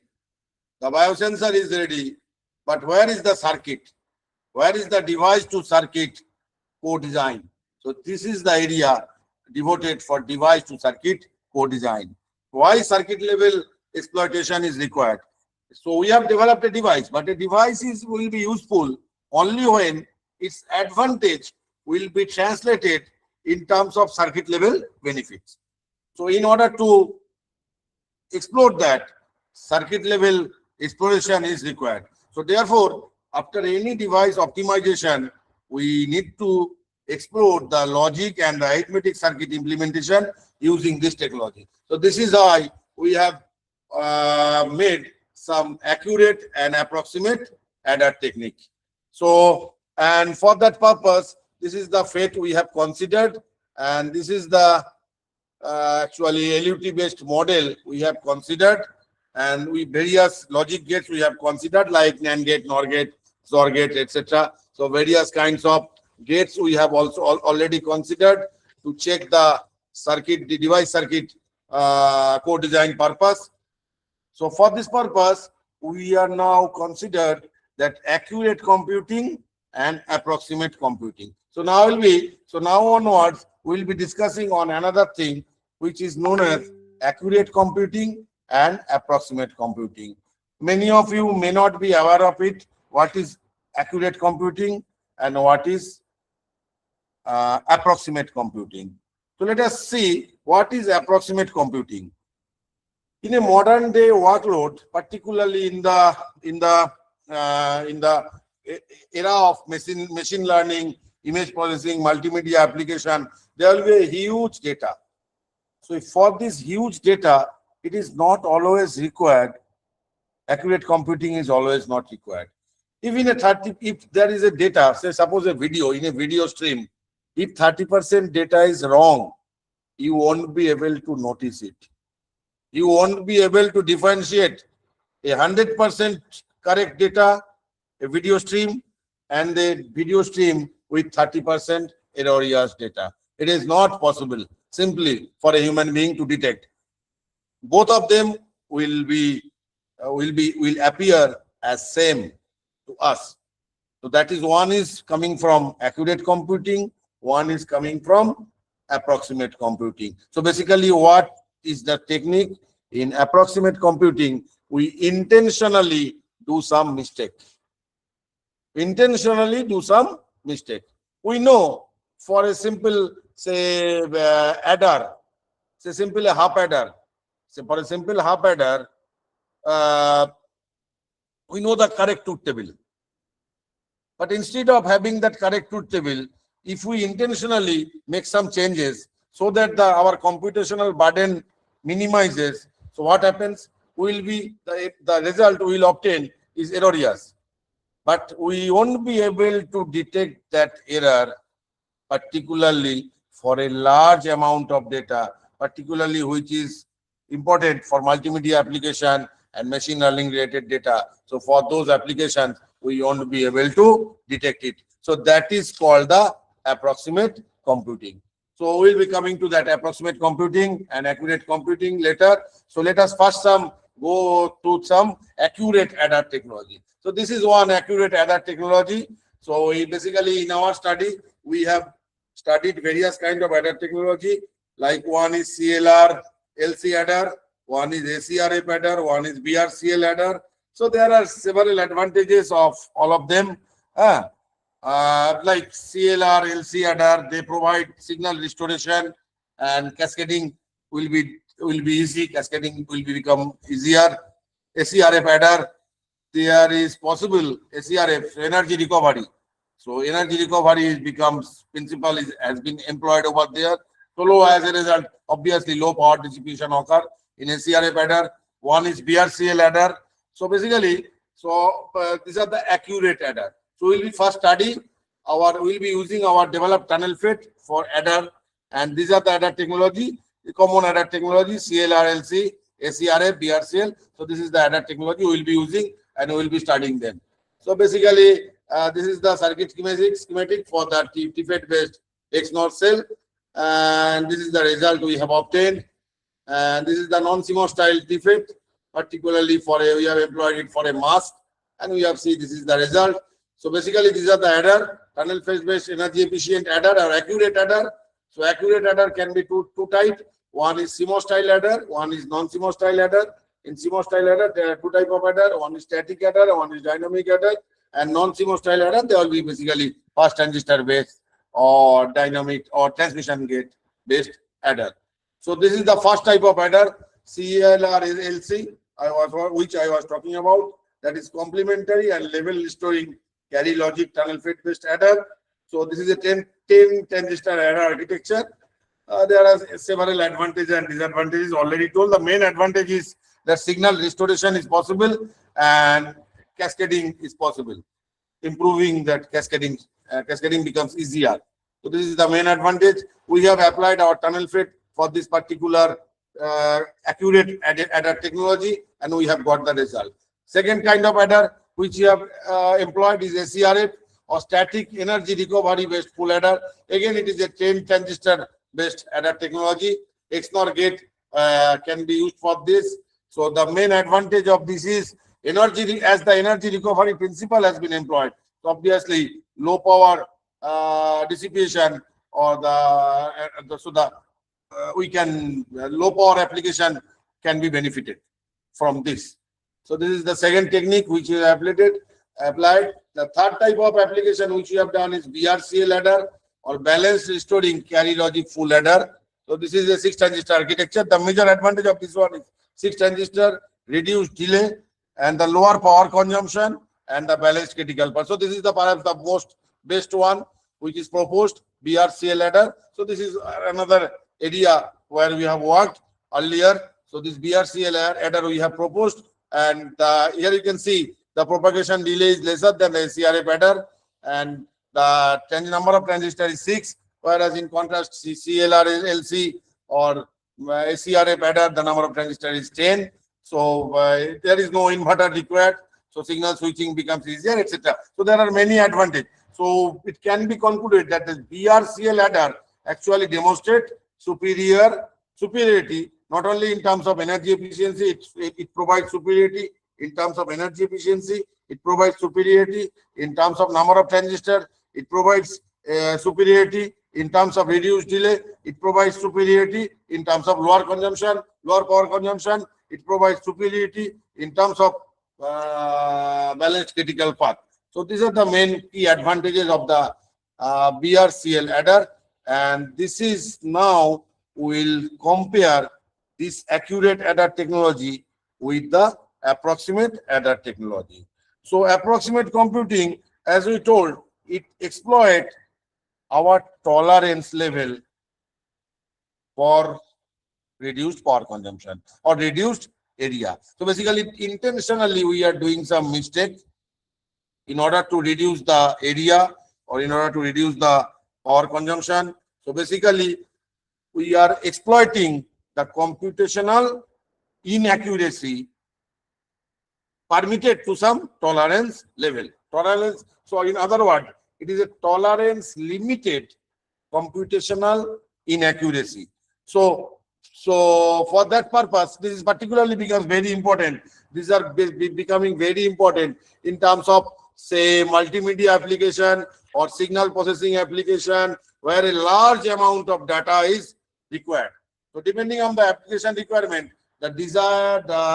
the biosensor is ready, but where is the circuit? Where is the device to circuit co-design? So this is the area devoted for device to circuit co-design. Why circuit level exploitation is required? So we have developed a device, but a device will be useful only when its advantage will be translated in terms of circuit level benefits. So in order to explore that, circuit level exploration is required. So therefore, after any device optimization, we need to explore the logic and the arithmetic circuit implementation using this technology. So this is how we have made some accurate and approximate adder technique. So, and for that purpose, this is the FET we have considered, and this is the actually LUT based model we have considered, and we various logic gates we have considered, like NAND gate, NOR gate, XOR gate, etc. So various kinds of gates we have also already considered to check the circuit, the device circuit co-design purpose. So for this purpose, we are now considered that accurate computing and approximate computing. So now onwards we'll be discussing on another thing which is known as accurate computing and approximate computing. Many of you may not be aware of it. What is accurate computing and what is approximate computing. So let us see what is approximate computing. In a modern day workload, particularly in the era of machine learning, image processing, multimedia application, there will be a huge data. So for this huge data, it is not always required. Accurate computing is always not required. If there is a data, say suppose a video, in a video stream, if 30% data is wrong, you won't be able to notice it. You won't be able to differentiate a 100% correct data, a video stream, and the video stream with 30% erroneous data. It is not possible simply for a human being to detect. Both of them will appear as same to us. So that is, one is coming from accurate computing, one is coming from approximate computing. So basically, what is the technique? In approximate computing, we intentionally do some mistake. Intentionally do some mistake. We know for a simple, say, adder, say simple half adder. So for a simple half adder, we know the correct truth table. But instead of having that correct truth table, if we intentionally make some changes so that our computational burden minimizes, so what happens? The result we will obtain is erroneous. But we won't be able to detect that error, particularly for a large amount of data, particularly which is important for multimedia application and machine learning related data. So for those applications, we won't be able to detect it. So that is called the approximate computing. So we'll be coming to that approximate computing and accurate computing later. So let us first go to some accurate adder technology. So this is one accurate adder technology. So we basically, in our study, we have studied various kind of adder technology. Like one is CLR, LC adder, one is ACRF adder, one is BRCL adder. So there are several advantages of all of them. Like CLR, LC adder, they provide signal restoration, and cascading will be easy. Cascading will become easier. ACRF adder, there is possible ACRF energy recovery. So energy recovery becomes principle has been employed over there. So low, as a result, obviously low power dissipation occur in ACRF adder. One is BRCL adder. So basically, these are the accurate adder. So we'll be first we'll be using our developed tunnel fit for adder, and these are the adder technology, the common adder technology, CLR, LC, ACRF, BRCL. So this is the adder technology we'll be using, and we'll be studying them. So basically, this is the circuit schematic for the TFET based XNOR cell, and this is the result we have obtained. And this is the non-CMOS style TFET, particularly we have employed it for a mask, and we have seen this is the result. So basically, these are the adder, tunnel phase based energy efficient adder or accurate adder. So accurate adder can be two types. One is CMOS style adder, one is non-CMOS style adder. In CMOS style adder, there are two types of adder. One is static adder, one is dynamic adder. And non-CMOS style adder, they will be basically fast transistor based or dynamic or transmission gate based adder. So this is the first type of adder. CLR is LC, which I was talking about. That is complementary and level restoring carry logic tunnel fit based adder. So this is a 10 transistor adder architecture. There are several advantages and disadvantages already told. The main advantage is that signal restoration is possible and cascading is possible. Improving that cascading becomes easier. So this is the main advantage. We have applied our tunnel fit for this particular accurate adder technology, and we have got the result. Second kind of adder which we have employed is ACRF or static energy recovery based full adder. Again, it is a 10 transistor based adder technology. XNOR gate can be used for this. So the main advantage of this is energy, as the energy recovery principle has been employed. So obviously low power dissipation or low power application can be benefited from this. So this is the second technique which we have applied. The third type of application which we have done is BRCL adder or balanced restoring carry logic full adder. So this is a 6 transistor architecture. The major advantage of this one is 6 transistor, reduced delay, and the lower power consumption, and the balanced critical path. So this is the perhaps the most best one which is proposed, BRCL adder. So this is another area where we have worked earlier. So this BRCL adder we have proposed, and here you can see the propagation delay is lesser than the SCRF adder, and the number of transistors is 6, whereas in contrast CLR LC or SCRF adder, the number of transistors is 10. So there is no inverter required. So signal switching becomes easier, etc. So there are many advantages. So it can be concluded that the BRCL adder actually demonstrate superiority, not only in terms of energy efficiency, it provides superiority in terms of energy efficiency, it provides superiority in terms of number of transistors, it provides superiority in terms of reduced delay, it provides superiority in terms of lower power consumption, it provides superiority in terms of balanced critical path. So these are the main key advantages of the BRCL adder, and this is now we'll compare this accurate adder technology with the approximate adder technology. So approximate computing, as we told, it exploits our tolerance level for reduced power consumption or reduced area. So basically, intentionally, we are doing some mistake in order to reduce the area or in order to reduce the power consumption. So basically, we are exploiting the computational inaccuracy permitted to some tolerance level. Tolerance. So in other words, it is a tolerance limited computational inaccuracy. So for that purpose, this is particularly becomes very important. These are becoming very important in terms of, say, multimedia application or signal processing application, where a large amount of data is required. So depending on the application requirement, the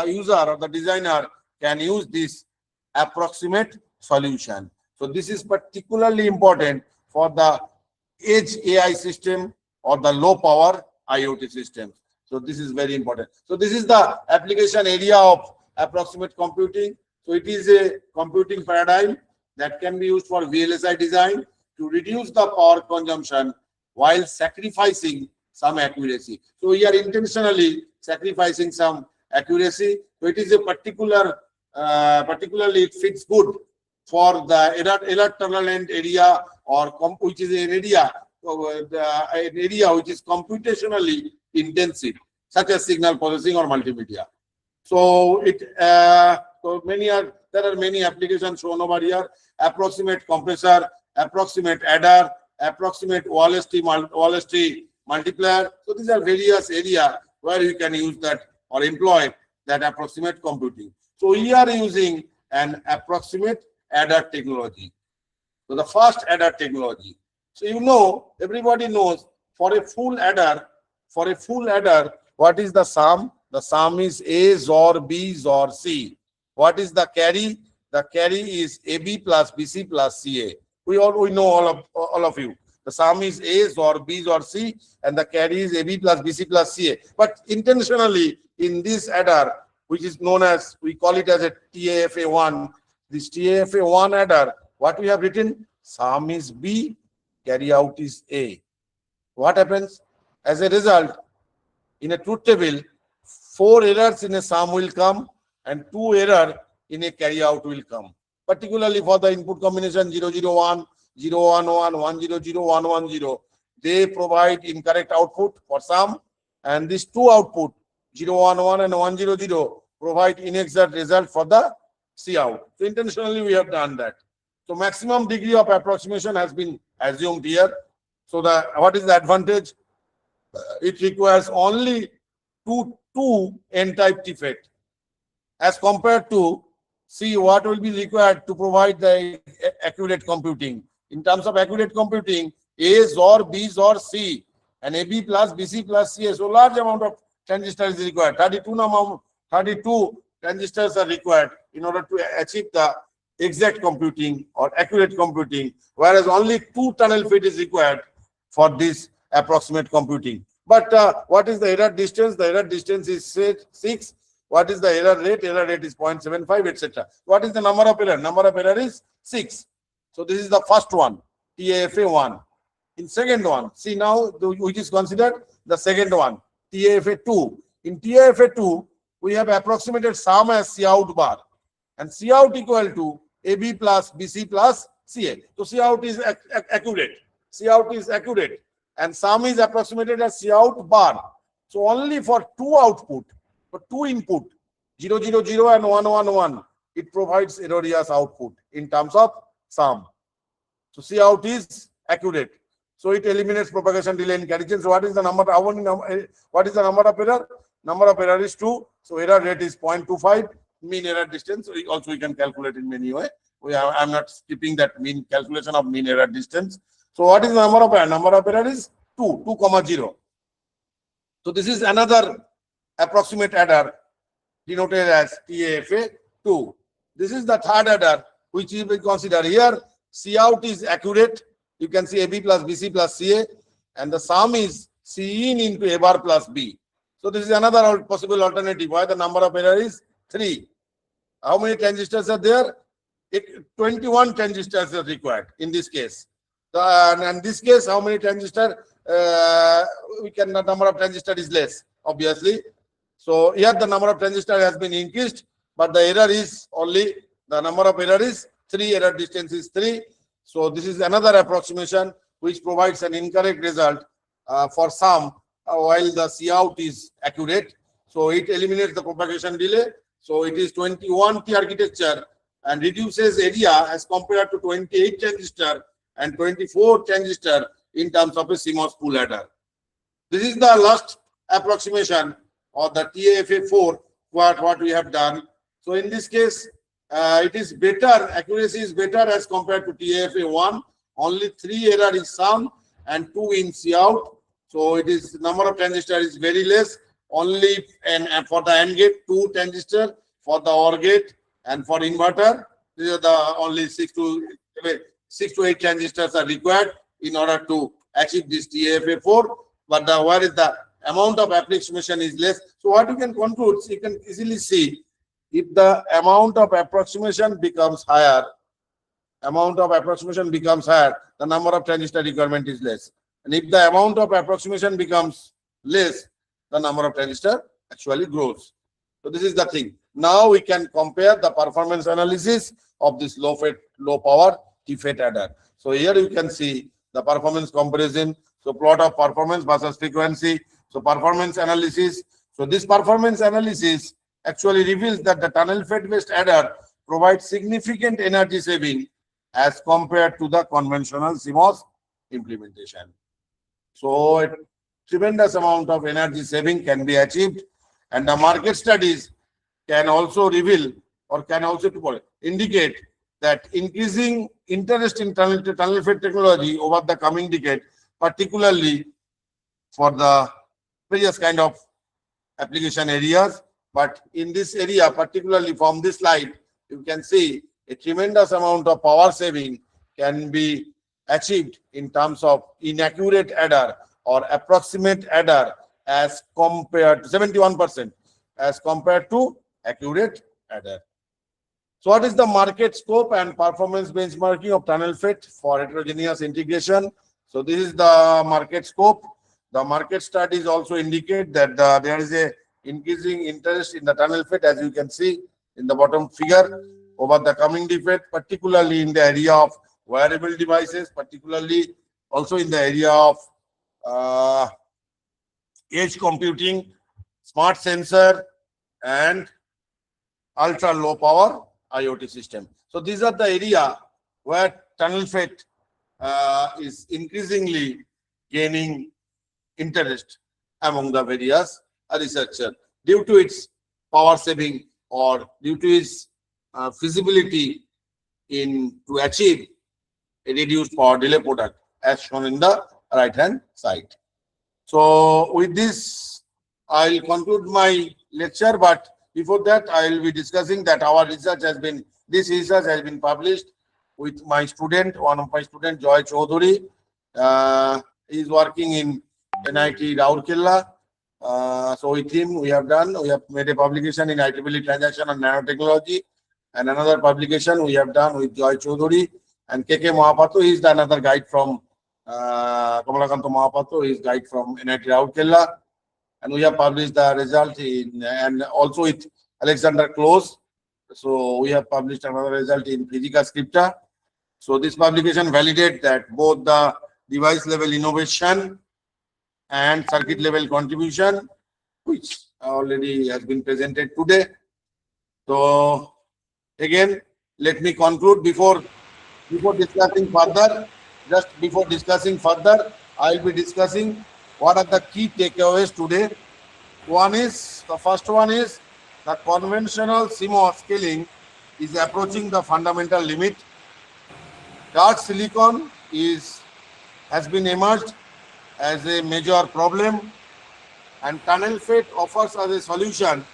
user or the designer can use this approximate solution. So this is particularly important for the edge AI system or the low power IoT systems. So this is very important. So this is the application area of approximate computing. So it is a computing paradigm that can be used for VLSI design to reduce the power consumption while sacrificing some accuracy. So we are intentionally sacrificing some accuracy. So it is a particularly it fits good for the alert tolerant area, or which is an area which is computationally intensive, such as signal processing or multimedia. So there are many applications shown over here: approximate compressor, approximate adder, approximate OLST multiplier. So these are various areas where you can use that or employ that approximate computing. So we are using an approximate adder technology. So the first adder technology. So everybody knows for a full adder, what is the sum? The sum is A XOR B XOR C. What is the carry? The carry is AB plus BC plus CA. We know all of you. The sum is A XOR B XOR C, and the carry is AB plus BC plus CA. But intentionally in this adder, which is known as, we call it as a TAFA1. This TAFA1 adder, what we have written? Sum is B, carry out is A. What happens? As a result, in a truth table, 4 errors in a sum will come and 2 errors in a carry out will come. Particularly for the input combination 001, 011, 100, 110, they provide incorrect output for sum, and these 2 output, 011 and 100, provide inexact result for the C out. So intentionally we have done that. So maximum degree of approximation has been assumed here. So what is the advantage? It requires only two n-type defect as compared to see what will be required to provide the accurate computing. In terms of accurate computing, A XOR B XOR C and AB plus BC plus CA. So large amount of transistors is required. 32 transistors are required in order to achieve the exact computing or accurate computing, whereas only 2 tunnel feet is required for this approximate computing. But what is the error distance? The error distance is 6. What is the error rate? Error rate is 0.75, etc. What is the number of error? Number of error is 6. So this is the first one, TAFA 1. In second one, see now, which is considered the second one, TAFA 2. In TAFA 2, we have approximated sum as C out bar, and C out equal to AB plus BC plus CA. So C out is accurate. C out is accurate, and sum is approximated as C out bar. So only for two output, for two input, 0, 0, 0 and 1, 1, 1, it provides erroneous output in terms of sum. So C out is accurate. So it eliminates propagation delay in carriage. So what is the number? What is the number of error? Number of error is 2. So error rate is 0.25. Mean error distance. Also we can calculate in many way. I'm not skipping that mean calculation of mean error distance. So what is the number of error? Number of error is 2, 2,0. So this is another approximate adder denoted as TAFA 2. This is the third adder which we will consider here. C out is accurate. You can see AB plus BC plus CA, and the sum is C in into A bar plus B. So this is another possible alternative. Why the number of error is 3. How many transistors are there? 21 transistors are required in this case. And in this case, how many transistors? The number of transistors is less, obviously. So here the number of transistors has been increased, but the error is only, the number of error is 3, error distance is 3. So this is another approximation which provides an incorrect result for sum while the C out is accurate. So it eliminates the propagation delay. So it is 21T architecture and reduces area as compared to 28 transistor and 24 transistor in terms of a CMOS full adder. This is the last approximation of the TAFA 4, what we have done. So in this case, it is better, accuracy is better as compared to TAFA 1. Only 3 error is sum and 2 in C out. So it is number of transistor is very less. Only and for the AND gate 2 transistor, for the OR gate and for inverter, these are the only 6 to 8 transistors are required in order to achieve this TAFA 4. But where is the amount of approximation is less. So what you can conclude, you can easily see, if the amount of approximation becomes higher, the number of transistor requirement is less. And if the amount of approximation becomes less, the number of transistor actually grows. So this is the thing. Now we can compare the performance analysis of this low power TFET adder. So here you can see the performance comparison. So plot of performance versus frequency. So performance analysis. So this performance analysis actually reveals that the tunnel FET based adder provides significant energy saving as compared to the conventional CMOS implementation. So a tremendous amount of energy saving can be achieved, and the market studies can also reveal or can also indicate that increasing interest in tunnel FET technology over the coming decade, particularly for the various kind of application areas. But in this area, particularly from this slide, you can see a tremendous amount of power saving can be achieved in terms of inaccurate adder or approximate adder as compared to 71% as compared to accurate adder. So what is the market scope and performance benchmarking of tunnel FET for heterogeneous integration? So this is the market scope. The market studies also indicate that there is a increasing interest in the tunnel FET, as you can see in the bottom figure, over the coming decade, particularly in the area of wearable devices, particularly also in the area of edge computing, smart sensor, and ultra low power IoT system. So these are the area where tunnel FET is increasingly gaining interest among the various researchers due to its power saving or due to its feasibility in to achieve a reduced power delay product as shown in the right hand side. So with this, I'll conclude my lecture, but before that, I will be discussing that this research has been published with my student, one of my students, Joy Chaudhary, is working in NIT Rourkela. So with him, we have made a publication in IEEE Transaction on Nanotechnology, and another publication we have done with Joy Choudhury and KK Mahapatro. He is another guide from Kamalakanto Mahapatro. He is guide from NIT Rourkela, and we have published the result and also with Alexander Close. So we have published another result in Physica Scripta. So this publication validates that both the device level innovation and circuit level contribution, which already has been presented today. So again, let me conclude before discussing further. Just before discussing further, I will be discussing what are the key takeaways today. The first one is the conventional CMOS scaling is approaching the fundamental limit. Dark silicon has been emerged as a major problem, and tunnel FET offers as a solution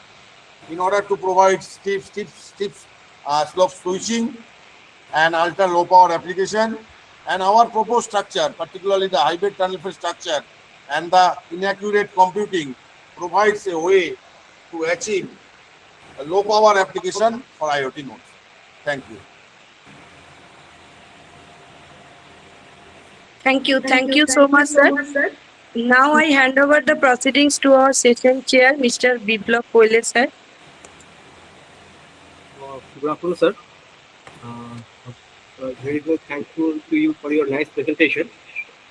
in order to provide steep slope switching and ultra low power application. And our proposed structure, particularly the hybrid tunnel FET structure and the inaccurate computing, provides a way to achieve a low power application for IoT nodes. Thank you. Thank you so much, sir. Now I hand over the proceedings to our session chair, Mr. Biplab Koile, sir. Good afternoon, sir. Very good. Thankful to you for your nice presentation.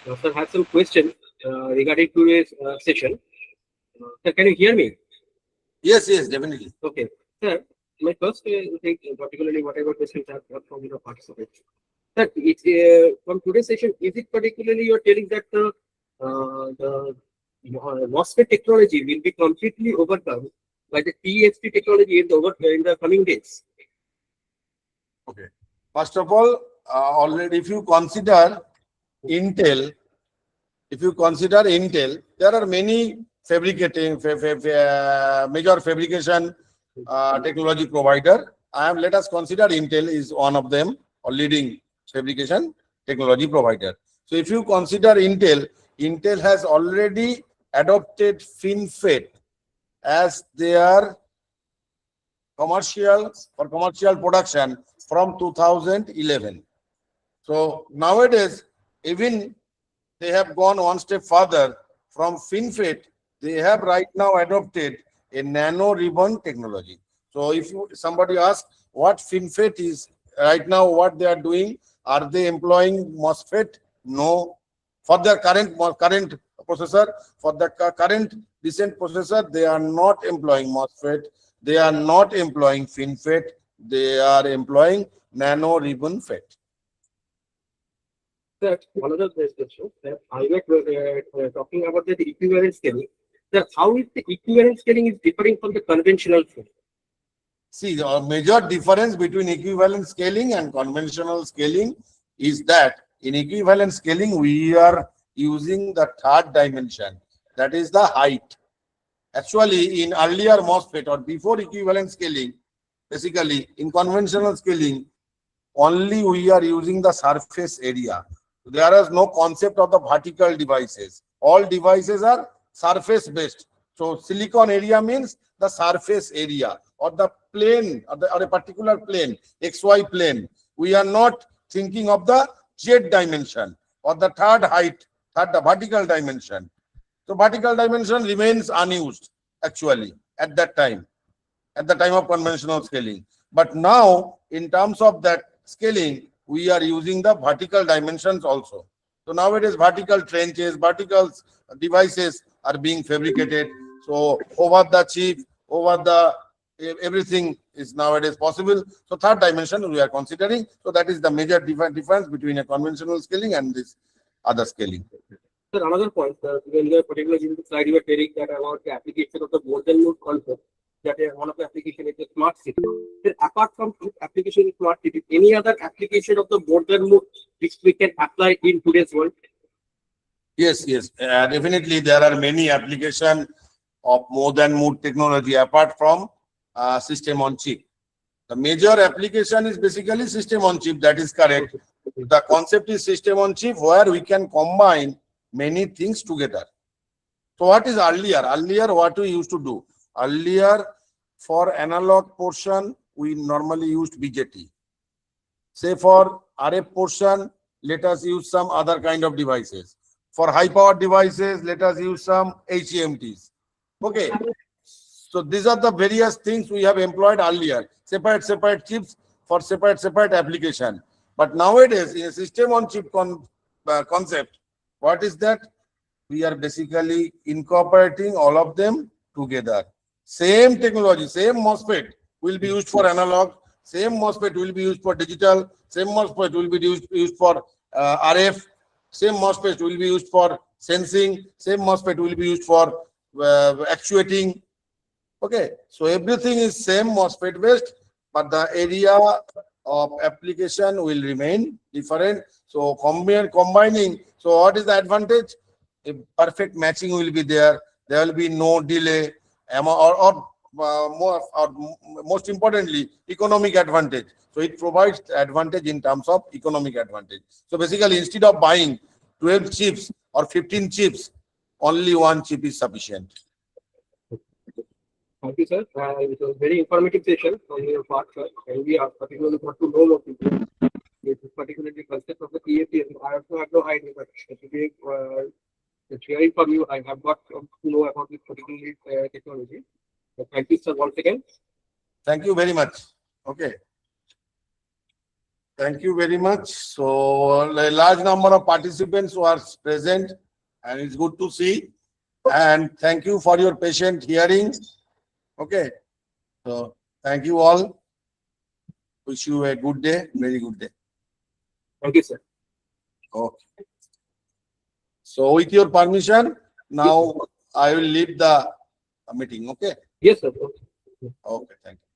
Sir, I have some questions regarding today's session. Sir, can you hear me? Yes, definitely. Okay. Sir, my first thing, particularly whatever questions I have from your participants. Sir, from today's session, is it particularly you're telling that the MOSFET technology will be completely overcome by the TFT technology in the coming days? Okay. First of all, already if you consider Intel, there are many major fabrication technology provider. Let us consider Intel is one of them, or leading fabrication technology provider. So if you consider Intel has already adopted FinFET as their commercial production from 2011. So nowadays, even they have gone one step further. From FinFET, they have right now adopted a nano ribbon technology. So if somebody asks what FinFET is right now, what they are doing, are they employing MOSFET? No. For their current processor, for the current recent processor, they are not employing MOSFET. They are not employing FinFET. They are employing nano ribbon FET. Sir, one other question. I was talking about the equivalent scaling. Sir, how is the equivalent scaling is differing from the conventional scaling? See, the major difference between equivalent scaling and conventional scaling is that in equivalent scaling, we are using the third dimension, that is the height. Actually, in earlier MOSFET or before equivalent scaling, basically in conventional scaling, only we are using the surface area. There is no concept of the vertical devices. All devices are surface based. So silicon area means the surface area or the plane or a particular plane, XY plane. We are not thinking of the Z dimension or the third vertical dimension. So vertical dimension remains unused actually at that time, at the time of conventional scaling. But now in terms of that scaling, we are using the vertical dimensions also. So nowadays vertical trenches, vertical devices are being fabricated. So over the chip, everything is nowadays possible. So third dimension we are considering. So that is the major difference between a conventional scaling and this other scaling. Sir, another point, when you are particularly in the slide, you were telling that about the application of the golden node concept, that one of the application is the smart city. Then apart from application of smart city, any other application of the golden node which we can apply in today's world? Yes. Definitely there are many applications of more than mode technology apart from system on chip. The major application is basically system on chip, that is correct. The concept is system on chip where we can combine many things together. So what is earlier? Earlier, what we used to do? Earlier, for analog portion, we normally used BJT. Say for RF portion, let us use some other kind of devices. For high power devices, let us use some HEMTs. Okay. So these are the various things we have employed earlier. Separate chips for separate application. But nowadays, in a system on chip concept, what is that? We are basically incorporating all of them together. Same technology, same MOSFET will be used for analog, same MOSFET will be used for digital, same MOSFET will be used for RF, same MOSFET will be used for sensing, same MOSFET will be used for actuating. Okay, so everything is same MOSFET based, but the area of application will remain different. So combining, so what is the advantage? A perfect matching will be there. There will be no delay, or most importantly, economic advantage. So it provides advantage in terms of economic advantage. So basically, instead of buying 12 chips or 15 chips, only one chip is sufficient. Thank you, sir. It was very informative session on your part, sir. And we are particularly got to know more people. This is particularly concept of the PAP. I also have no idea, but today, hearing from you, I have got to know about this particular technology. So thank you, sir, once again. Thank you very much. Okay. Thank you very much. So a large number of participants who are present, and it's good to see. And thank you for your patient hearing. Okay. So thank you all. Wish you a good day, very good day. Thank you, sir. Okay. So with your permission, now I will leave the meeting. Okay. Yes, sir. Okay. Thank you.